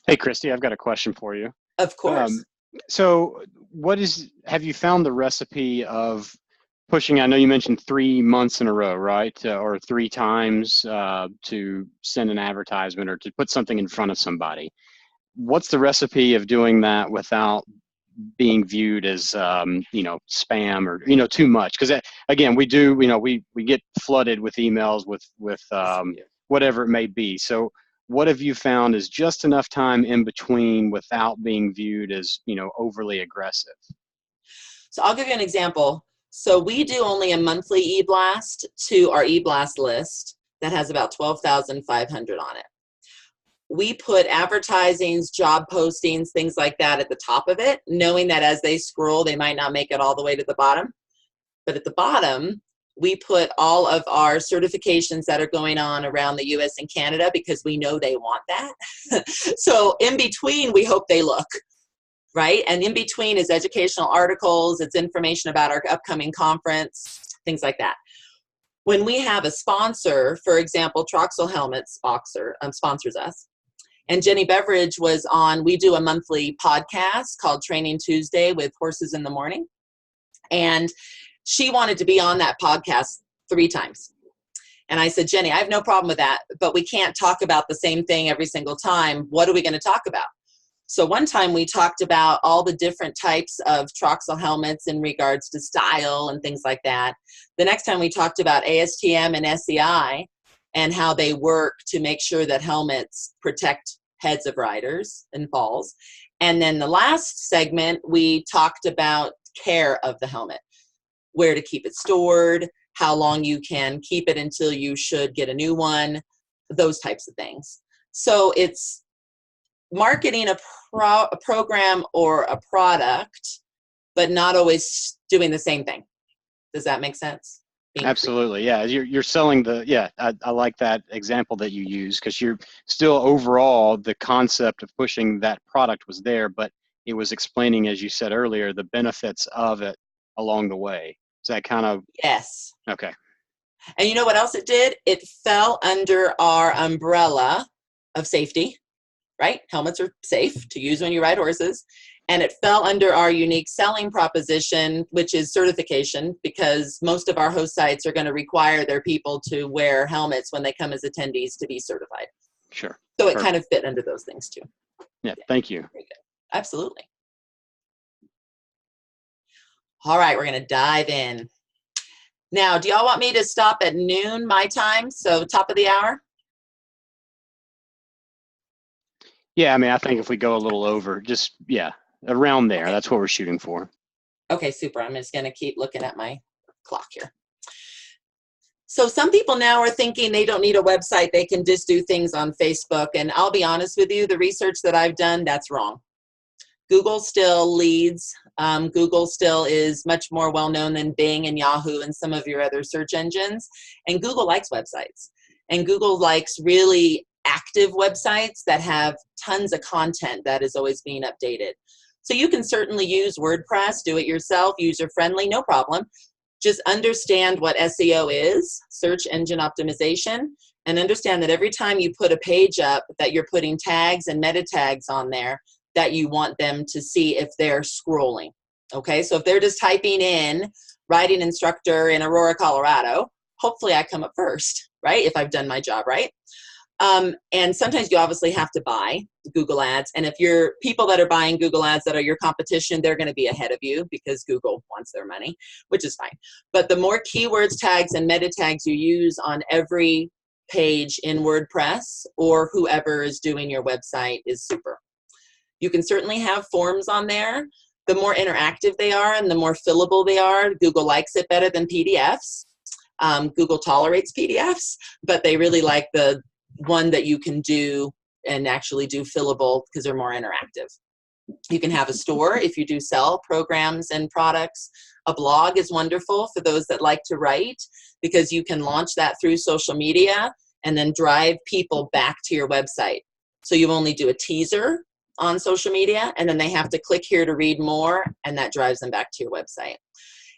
Speaker 1: Hey, Christy, I've got a question for you.
Speaker 3: Of course.
Speaker 1: So have you found the recipe of pushing, I know you mentioned 3 months in a row, right? Or 3 times to send an advertisement or to put something in front of somebody. What's the recipe of doing that without being viewed as, spam or, too much? Because again, we get flooded with emails with whatever it may be. So what have you found is just enough time in between without being viewed as, overly aggressive?
Speaker 3: So I'll give you an example. So we do only a monthly e-blast to our e-blast list that has about 12,500 on it. We put advertisings, job postings, things like that at the top of it, knowing that as they scroll, they might not make it all the way to the bottom. But at the bottom, we put all of our certifications that are going on around the US and Canada because we know they want that. So in between, we hope they look, right? And in between is educational articles, it's information about our upcoming conference, things like that. When we have a sponsor, for example, Troxel Helmets sponsors us. And Jenny Beveridge was on, we do a monthly podcast called Training Tuesday with Horses in the Morning. And she wanted to be on that podcast 3 times. And I said, Jenny, I have no problem with that, but we can't talk about the same thing every single time. What are we going to talk about? So one time we talked about all the different types of Troxel helmets in regards to style and things like that. The next time we talked about ASTM and SEI and how they work to make sure that helmets protect heads of riders and falls. And then the last segment, we talked about care of the helmet, where to keep it stored, how long you can keep it until you should get a new one, those types of things. So it's marketing a program or a product, but not always doing the same thing. Does that make sense?
Speaker 1: Absolutely. Yeah. You're selling I like that example that you use because you're still overall the concept of pushing that product was there, but it was explaining, as you said earlier, the benefits of it along the way. Is that kind of?
Speaker 3: Yes.
Speaker 1: Okay.
Speaker 3: And you know what else it did? It fell under our umbrella of safety, right? Helmets are safe to use when you ride horses. And it fell under our unique selling proposition, which is certification, because most of our host sites are going to require their people to wear helmets when they come as attendees to be certified.
Speaker 1: Sure.
Speaker 3: So it kind of fit under those things too.
Speaker 1: Yeah. Thank you.
Speaker 3: Very good. Absolutely. All right, we're going to dive in. Now, do y'all want me to stop at noon my time? So top of the hour?
Speaker 1: Yeah, I mean, I think if we go a little over, around there, that's what we're shooting for.
Speaker 3: Okay, super. I'm just going to keep looking at my clock here. So some people now are thinking they don't need a website. They can just do things on Facebook. And I'll be honest with you, the research that I've done, that's wrong. Google still leads. Google still is much more well-known than Bing and Yahoo and some of your other search engines. And Google likes websites. And Google likes really active websites that have tons of content that is always being updated. So you can certainly use WordPress, do it yourself, user-friendly, no problem. Just understand what SEO is, search engine optimization, and understand that every time you put a page up that you're putting tags and meta tags on there, that you want them to see if they're scrolling. Okay, so if they're just typing in riding instructor in Aurora, Colorado, hopefully I come up first, right? If I've done my job right. And sometimes you obviously have to buy Google ads. And if you're people that are buying Google ads that are your competition, they're going to be ahead of you because Google wants their money, which is fine. But the more keywords, tags, and meta tags you use on every page in WordPress or whoever is doing your website is super. You can certainly have forms on there. The more interactive they are and the more fillable they are, Google likes it better than PDFs. Google tolerates PDFs, but they really like the one that you can do and actually do fillable because they're more interactive. You can have a store if you do sell programs and products. A blog is wonderful for those that like to write because you can launch that through social media and then drive people back to your website. So you only do a teaser on social media and then they have to click here to read more, and that drives them back to your website.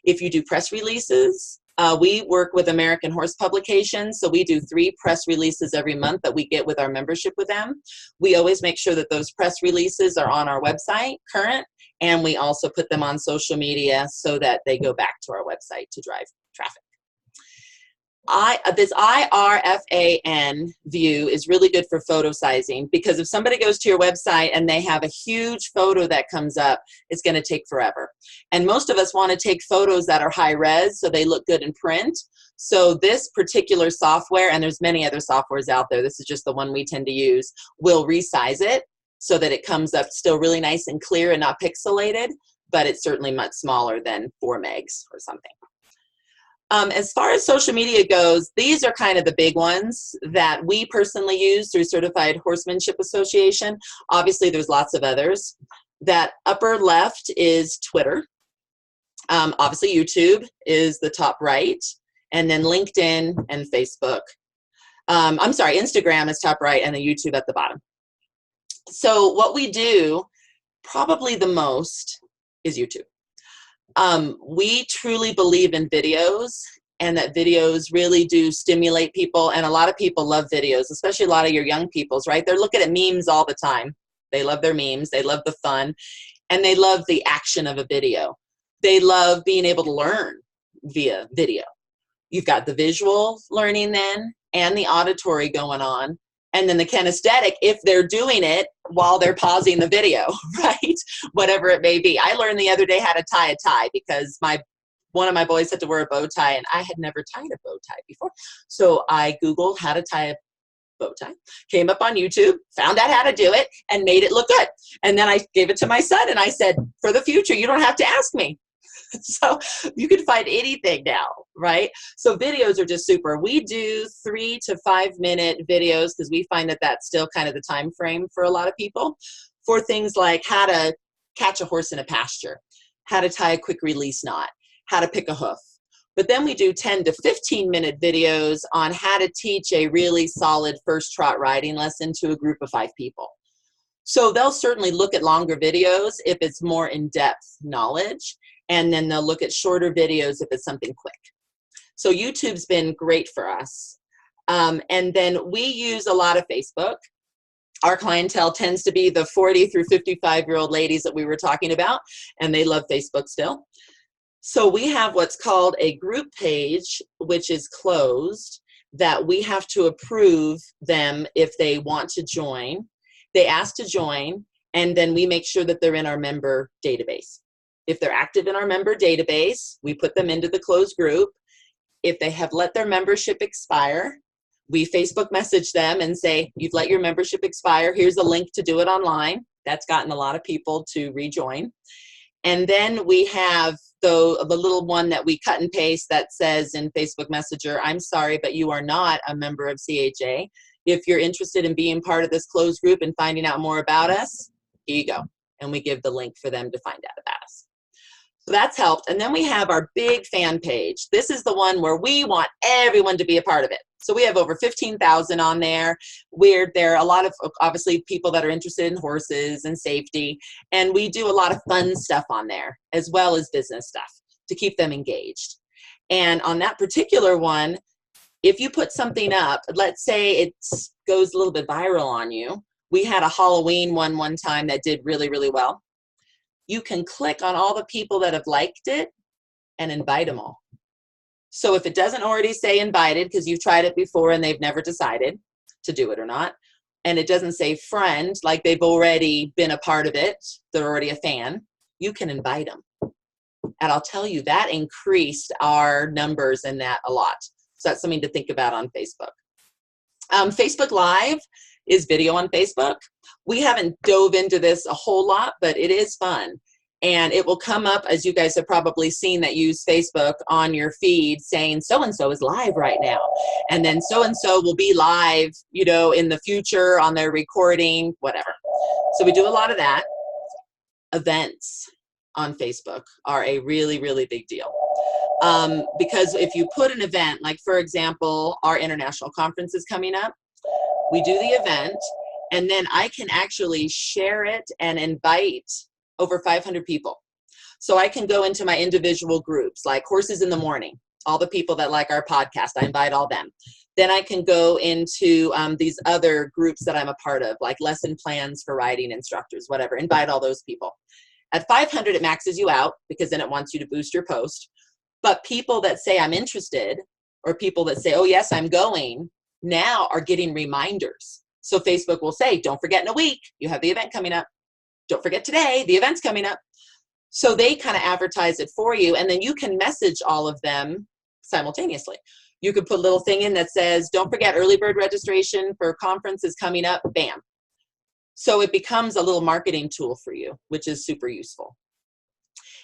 Speaker 3: If you do press releases, we work with American Horse Publications, so we do 3 press releases every month that we get with our membership with them. We always make sure that those press releases are on our website, current, and we also put them on social media so that they go back to our website to drive traffic. This IRFAN view is really good for photo sizing because if somebody goes to your website and they have a huge photo that comes up, it's going to take forever. And most of us want to take photos that are high res so they look good in print. So this particular software, and there's many other softwares out there, this is just the one we tend to use, will resize it so that it comes up still really nice and clear and not pixelated, but it's certainly much smaller than 4 megs or something. As far as social media goes, these are kind of the big ones that we personally use through Certified Horsemanship Association. Obviously, there's lots of others. That upper left is Twitter. Obviously, YouTube is the top right, and then LinkedIn and Facebook. I'm sorry, Instagram is top right, and then YouTube at the bottom. So what we do probably the most is YouTube. We truly believe in videos and that videos really do stimulate people. And a lot of people love videos, especially a lot of your young peoples, right? They're looking at memes all the time. They love their memes. They love the fun and they love the action of a video. They love being able to learn via video. You've got the visual learning then and the auditory going on. And then the kinesthetic, if they're doing it while they're pausing the video, right? Whatever it may be. I learned the other day how to tie a tie because one of my boys had to wear a bow tie and I had never tied a bow tie before. So I Googled how to tie a bow tie, came up on YouTube, found out how to do it and made it look good. And then I gave it to my son and I said, for the future, you don't have to ask me. So you can find anything now, right? So videos are just super. We do 3 to 5 minute videos because we find that that's still kind of the time frame for a lot of people for things like how to catch a horse in a pasture, how to tie a quick release knot, how to pick a hoof. But then we do 10 to 15 minute videos on how to teach a really solid first trot riding lesson to a group of 5 people. So they'll certainly look at longer videos if it's more in-depth knowledge. And then they'll look at shorter videos if it's something quick. So YouTube's been great for us. And then we use a lot of Facebook. Our clientele tends to be the 40 through 55-year-old ladies that we were talking about, and they love Facebook still. So we have what's called a group page, which is closed, that we have to approve them if they want to join. They ask to join, and then we make sure that they're in our member database. If they're active in our member database, we put them into the closed group. If they have let their membership expire, we Facebook message them and say, you've let your membership expire. Here's a link to do it online. That's gotten a lot of people to rejoin. And then we have the little one that we cut and paste that says in Facebook Messenger, I'm sorry, but you are not a member of CHA. If you're interested in being part of this closed group and finding out more about us, here you go. And we give the link for them to find out about us. So that's helped. And then we have our big fan page. This is the one where we want everyone to be a part of it. So we have over 15,000 on there. There are a lot of, obviously, people that are interested in horses and safety. And we do a lot of fun stuff on there, as well as business stuff to keep them engaged. And on that particular one, if you put something up, let's say it goes a little bit viral on you, We had a Halloween one time that did really, really well. You can click on all the people that have liked it and invite them all. So if it doesn't already say invited, because you've tried it before and they've never decided to do it or not, and it doesn't say friend, like they've already been a part of it, they're already a fan, you can invite them. And I'll tell you, that increased our numbers in that a lot. So that's something to think about on Facebook. Facebook Live is video on Facebook. We haven't dove into this a whole lot, but it is fun. And it will come up, as you guys have probably seen that use Facebook, on your feed saying so-and-so is live right now. And then so-and-so will be live, you know, in the future on their recording, whatever. So we do a lot of that. Events on Facebook are a really, really big deal. Because if you put an event, like for example, our international conference is coming up, we do the event, and then I can actually share it and invite over 500 people. So I can go into my individual groups, like Horses in the Morning, all the people that like our podcast, I invite all them. Then I can go into these other groups that I'm a part of, like lesson plans for riding instructors, whatever, invite all those people. At 500, it maxes you out because then it wants you to boost your post. But people that say I'm interested, or people that say, oh yes, I'm going, now are getting reminders. So Facebook will say, don't forget in a week, you have the event coming up. Don't forget today, the event's coming up. So they kind of advertise it for you, and then you can message all of them simultaneously. You could put a little thing in that says, don't forget early bird registration for conference is coming up, bam. So it becomes a little marketing tool for you, which is super useful.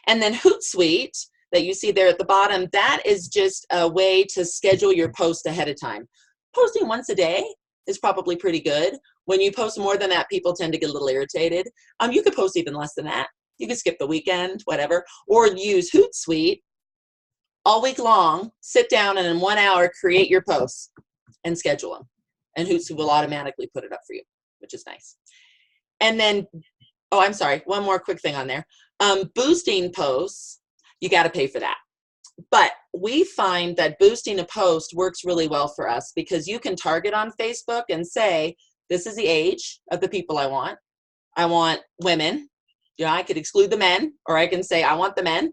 Speaker 3: And then Hootsuite that you see there at the bottom, that is just a way to schedule your post ahead of time. Posting once a day is probably pretty good. When you post more than that, people tend to get a little irritated. You could post even less than that. You could skip the weekend, whatever, or use Hootsuite all week long, sit down and in 1 hour, create your posts and schedule them. And Hootsuite will automatically put it up for you, which is nice. And then, oh, I'm sorry, one more quick thing on there. Boosting posts, you got to pay for that. But we find that boosting a post works really well for us because you can target on Facebook and say, this is the age of the people I want. I want women. You know, I could exclude the men, or I can say I want the men.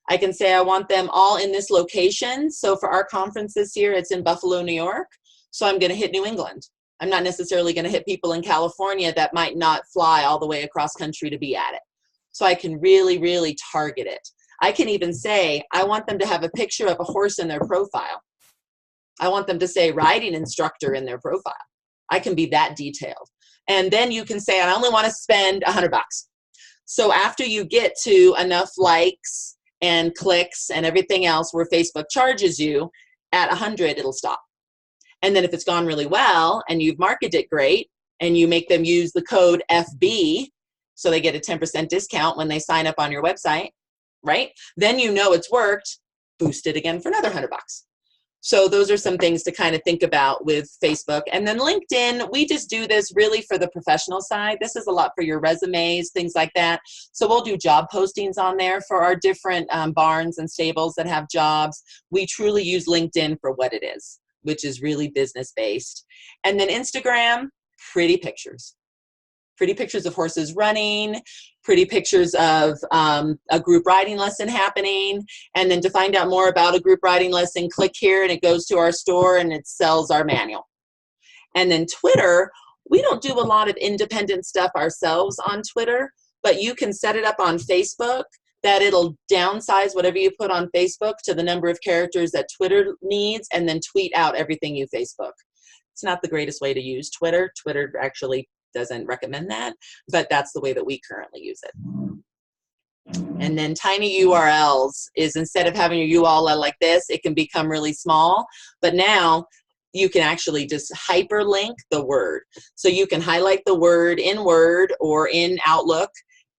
Speaker 3: I can say I want them all in this location. So for our conference this year, it's in Buffalo, New York. So I'm going to hit New England. I'm not necessarily going to hit people in California that might not fly all the way across country to be at it. So I can really, really target it. I can even say, I want them to have a picture of a horse in their profile. I want them to say riding instructor in their profile. I can be that detailed. And then you can say, I only want to spend $100. So after you get to enough likes and clicks and everything else where Facebook charges you, at 100, it'll stop. And then if it's gone really well and you've marketed it great and you make them use the code FB, so they get a 10% discount when they sign up on your website, right? Then you know it's worked, boost it again for another $100. So those are some things to kind of think about with Facebook. And then LinkedIn, we just do this really for the professional side. This is a lot for your resumes, things like that. So we'll do job postings on there for our different barns and stables that have jobs. We truly use LinkedIn for what it is, which is really business-based. And then Instagram, pretty pictures. Pretty pictures of horses running, pretty pictures of a group riding lesson happening. And then to find out more about a group riding lesson, click here and it goes to our store and it sells our manual. And then Twitter, we don't do a lot of independent stuff ourselves on Twitter, but you can set it up on Facebook that it'll downsize whatever you put on Facebook to the number of characters that Twitter needs and then tweet out everything you Facebook. It's not the greatest way to use Twitter. Twitter actually doesn't recommend that, but that's the way that we currently use it. And then tiny URLs is instead of having your URL like this, it can become really small, but now you can actually just hyperlink the word. So you can highlight the word in Word or in Outlook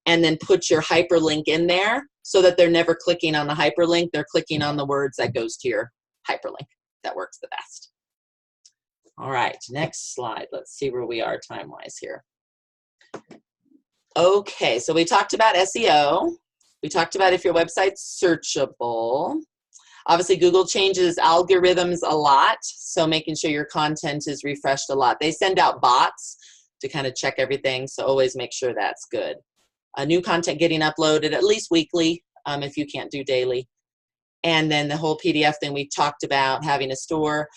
Speaker 3: and then put your hyperlink in there so that they're never clicking on the hyperlink, they're clicking on the words that goes to your hyperlink. That works the best. All right, next slide. Let's see where we are time-wise here. Okay, so we talked about SEO. We talked about if your website's searchable. Obviously, Google changes algorithms a lot, so making sure your content is refreshed a lot. They send out bots to kind of check everything. So always make sure that's good. New content getting uploaded at least weekly, if you can't do daily. And then the whole PDF thing we talked about, having a store.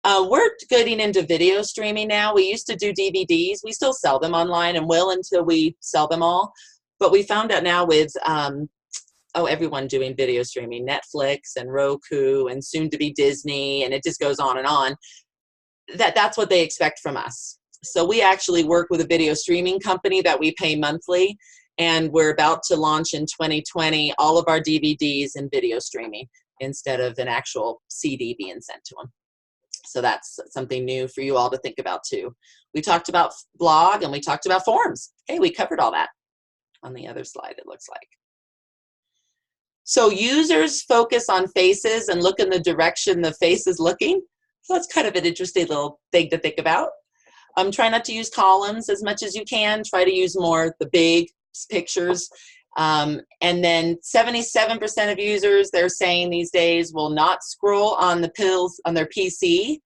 Speaker 3: We're getting into video streaming now. We used to do DVDs. We still sell them online and will until we sell them all. But we found out now with everyone doing video streaming, Netflix and Roku and soon to be Disney, and it just goes on and on, that's what they expect from us. So we actually work with a video streaming company that we pay monthly, and we're about to launch in 2020 all of our DVDs in video streaming instead of an actual CD being sent to them. So that's something new for you all to think about too. We talked about blog and we talked about forms. Hey, we covered all that on the other slide, it looks like. So users focus on faces and look in the direction the face is looking. So that's kind of an interesting little thing to think about. Try not to use columns as much as you can. Try to use more the big pictures. And then 77% of users, they're saying these days, will not scroll on the pills on their PC,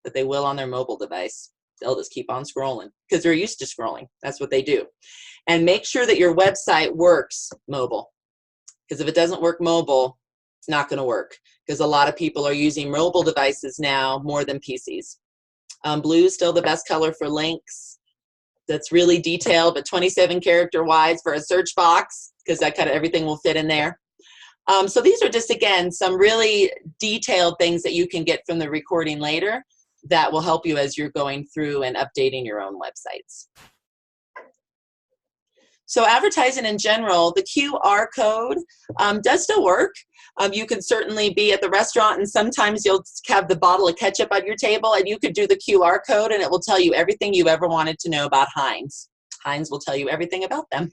Speaker 3: but they will on their mobile device. They'll just keep on scrolling because they're used to scrolling. That's what they do. And make sure that your website works mobile, because if it doesn't work mobile, it's not going to work, because a lot of people are using mobile devices now more than PCs. Blue is still the best color for links. That's really detailed, but 27 character wide for a search box, because that kind of everything will fit in there. So these are just, again, some really detailed things that you can get from the recording later that will help you as you're going through and updating your own websites. So advertising in general, the QR code does still work. You can certainly be at the restaurant and sometimes you'll have the bottle of ketchup on your table and you could do the QR code and it will tell you everything you ever wanted to know about Heinz. Heinz will tell you everything about them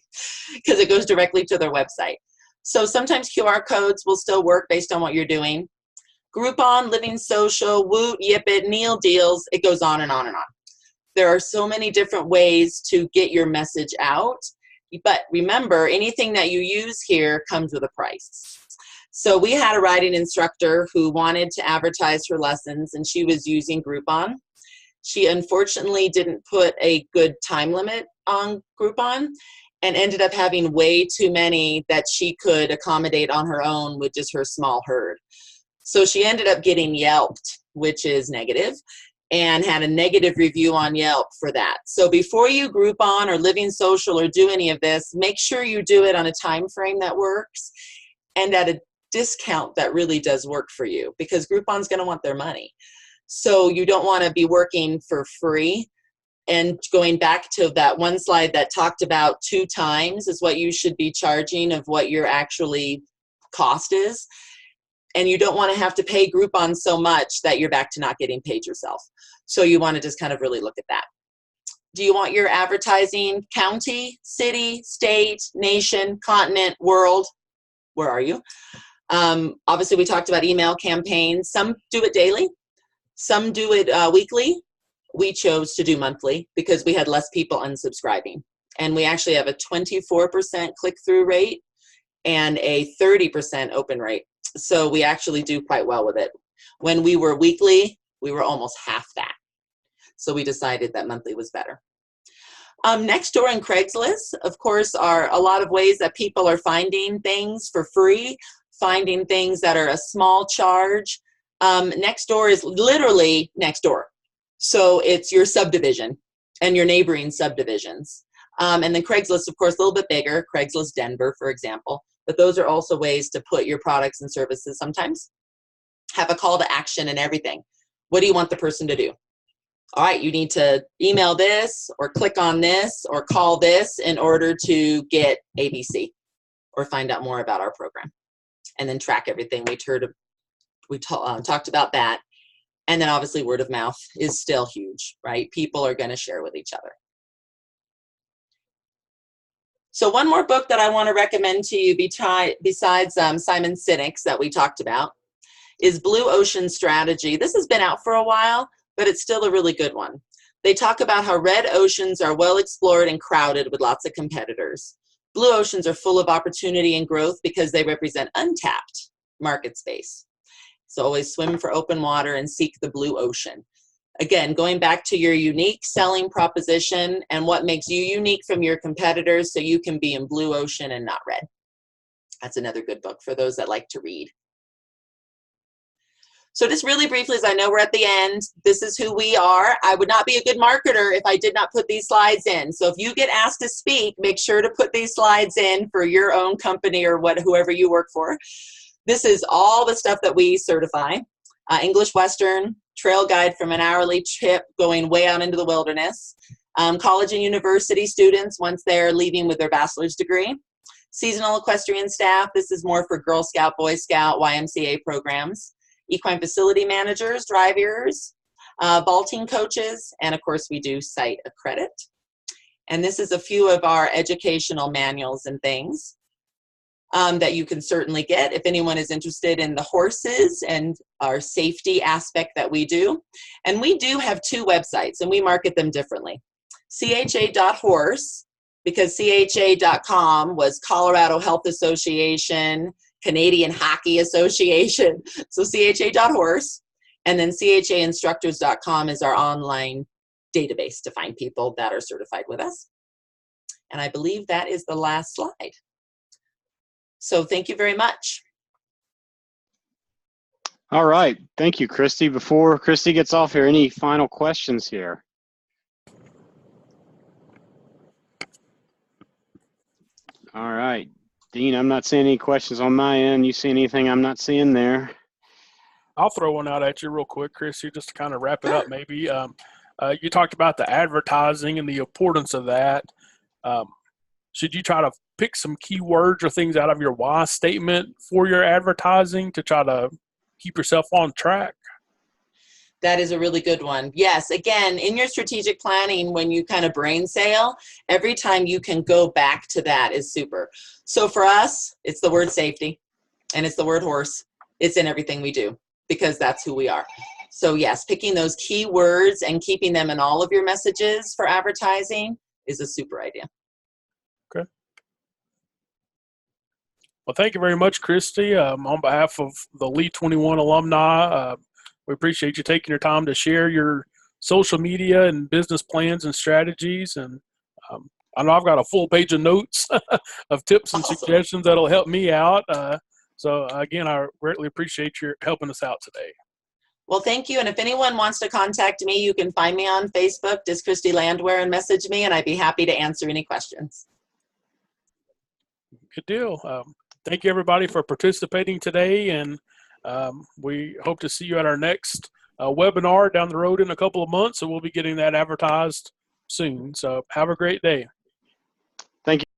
Speaker 3: because it goes directly to their website. So sometimes QR codes will still work based on what you're doing. Groupon, Living Social, Woot, Yipit, Neil Deals, it goes on and on and on. There are so many different ways to get your message out. But remember, anything that you use here comes with a price. So we had a writing instructor who wanted to advertise her lessons, and she was using Groupon. She unfortunately didn't put a good time limit on Groupon and ended up having way too many that she could accommodate on her own with just her small herd. So she ended up getting Yelped, which is negative, and had a negative review on Yelp for that. So before you Groupon or Living Social or do any of this, make sure you do it on a time frame that works and at a discount that really does work for you, because Groupon's going to want their money. So you don't want to be working for free. And going back to that one slide that talked about 2 times is what you should be charging of what your actually cost is. And you don't want to have to pay Groupon so much that you're back to not getting paid yourself. So you want to just kind of really look at that. Do you want your advertising county, city, state, nation, continent, world? Where are you? Obviously, we talked about email campaigns. Some do it daily. Some do it weekly. We chose to do monthly because we had less people unsubscribing. And we actually have a 24% click-through rate and a 30% open rate. So we actually do quite well with it. When we were weekly, we were almost half that. So we decided that monthly was better. Nextdoor and Craigslist, of course, are a lot of ways that people are finding things for free, finding things that are a small charge. Nextdoor is literally next door. So it's your subdivision and your neighboring subdivisions. And then Craigslist, of course, a little bit bigger, Craigslist Denver, for example. But those are also ways to put your products and services sometimes. Have a call to action and everything. What do you want the person to do? All right, you need to email this or click on this or call this in order to get ABC or find out more about our program. And then track everything. We talked about that. And then obviously word of mouth is still huge, right? People are going to share with each other. So one more book that I want to recommend to you besides Simon Sinek's that we talked about is Blue Ocean Strategy. This has been out for a while, but it's still a really good one. They talk about how red oceans are well explored and crowded with lots of competitors. Blue oceans are full of opportunity and growth because they represent untapped market space. So always swim for open water and seek the blue ocean. Again, going back to your unique selling proposition and what makes you unique from your competitors so you can be in blue ocean and not red. That's another good book for those that like to read. So just really briefly, as I know we're at the end, this is who we are. I would not be a good marketer if I did not put these slides in. So if you get asked to speak, make sure to put these slides in for your own company or whoever you work for. This is all the stuff that we certify. English Western, trail guide from an hourly trip going way out into the wilderness. College and university students once they're leaving with their bachelor's degree. Seasonal equestrian staff, this is more for Girl Scout, Boy Scout, YMCA programs. Equine facility managers, drivers, vaulting coaches, and of course we do site accredit. And this is a few of our educational manuals and things that you can certainly get if anyone is interested in the horses and our safety aspect that we do. And we do have 2 websites and we market them differently. CHA.horse, because CHA.com was Colorado Health Association, Canadian Hockey Association, so CHA.horse, and then CHAinstructors.com is our online database to find people that are certified with us. And I believe that is the last slide. So thank you very much.
Speaker 1: All right. Thank you, Christy. Before Christy gets off here, any final questions here? All right. Dean, I'm not seeing any questions on my end. You see anything I'm not seeing there?
Speaker 2: I'll throw one out at you real quick, Chrissy, just to kind of wrap it up maybe. You talked about the advertising and the importance of that. Should you try to pick some keywords or things out of your why statement for your advertising to try to keep yourself on track?
Speaker 3: That is a really good one. Yes, again, in your strategic planning, when you kind of brain sail, every time you can go back to that is super. So for us, it's the word safety and it's the word horse. It's in everything we do because that's who we are. So yes, picking those key words and keeping them in all of your messages for advertising is a super idea.
Speaker 2: Okay. Well, thank you very much, Christy. On behalf of the Lee 21 alumni, we appreciate you taking your time to share your social media and business plans and strategies. And I know I've got a full page of notes of tips and suggestions that'll help me out. So again, I greatly appreciate your helping us out today.
Speaker 3: Well, thank you. And if anyone wants to contact me, you can find me on Facebook, just Christy Landwehr, and message me, and I'd be happy to answer any questions.
Speaker 2: Good deal. Thank you, everybody, for participating today. And we hope to see you at our next webinar down the road in a couple of months. So we'll be getting that advertised soon. So have a great day.
Speaker 1: Thank you.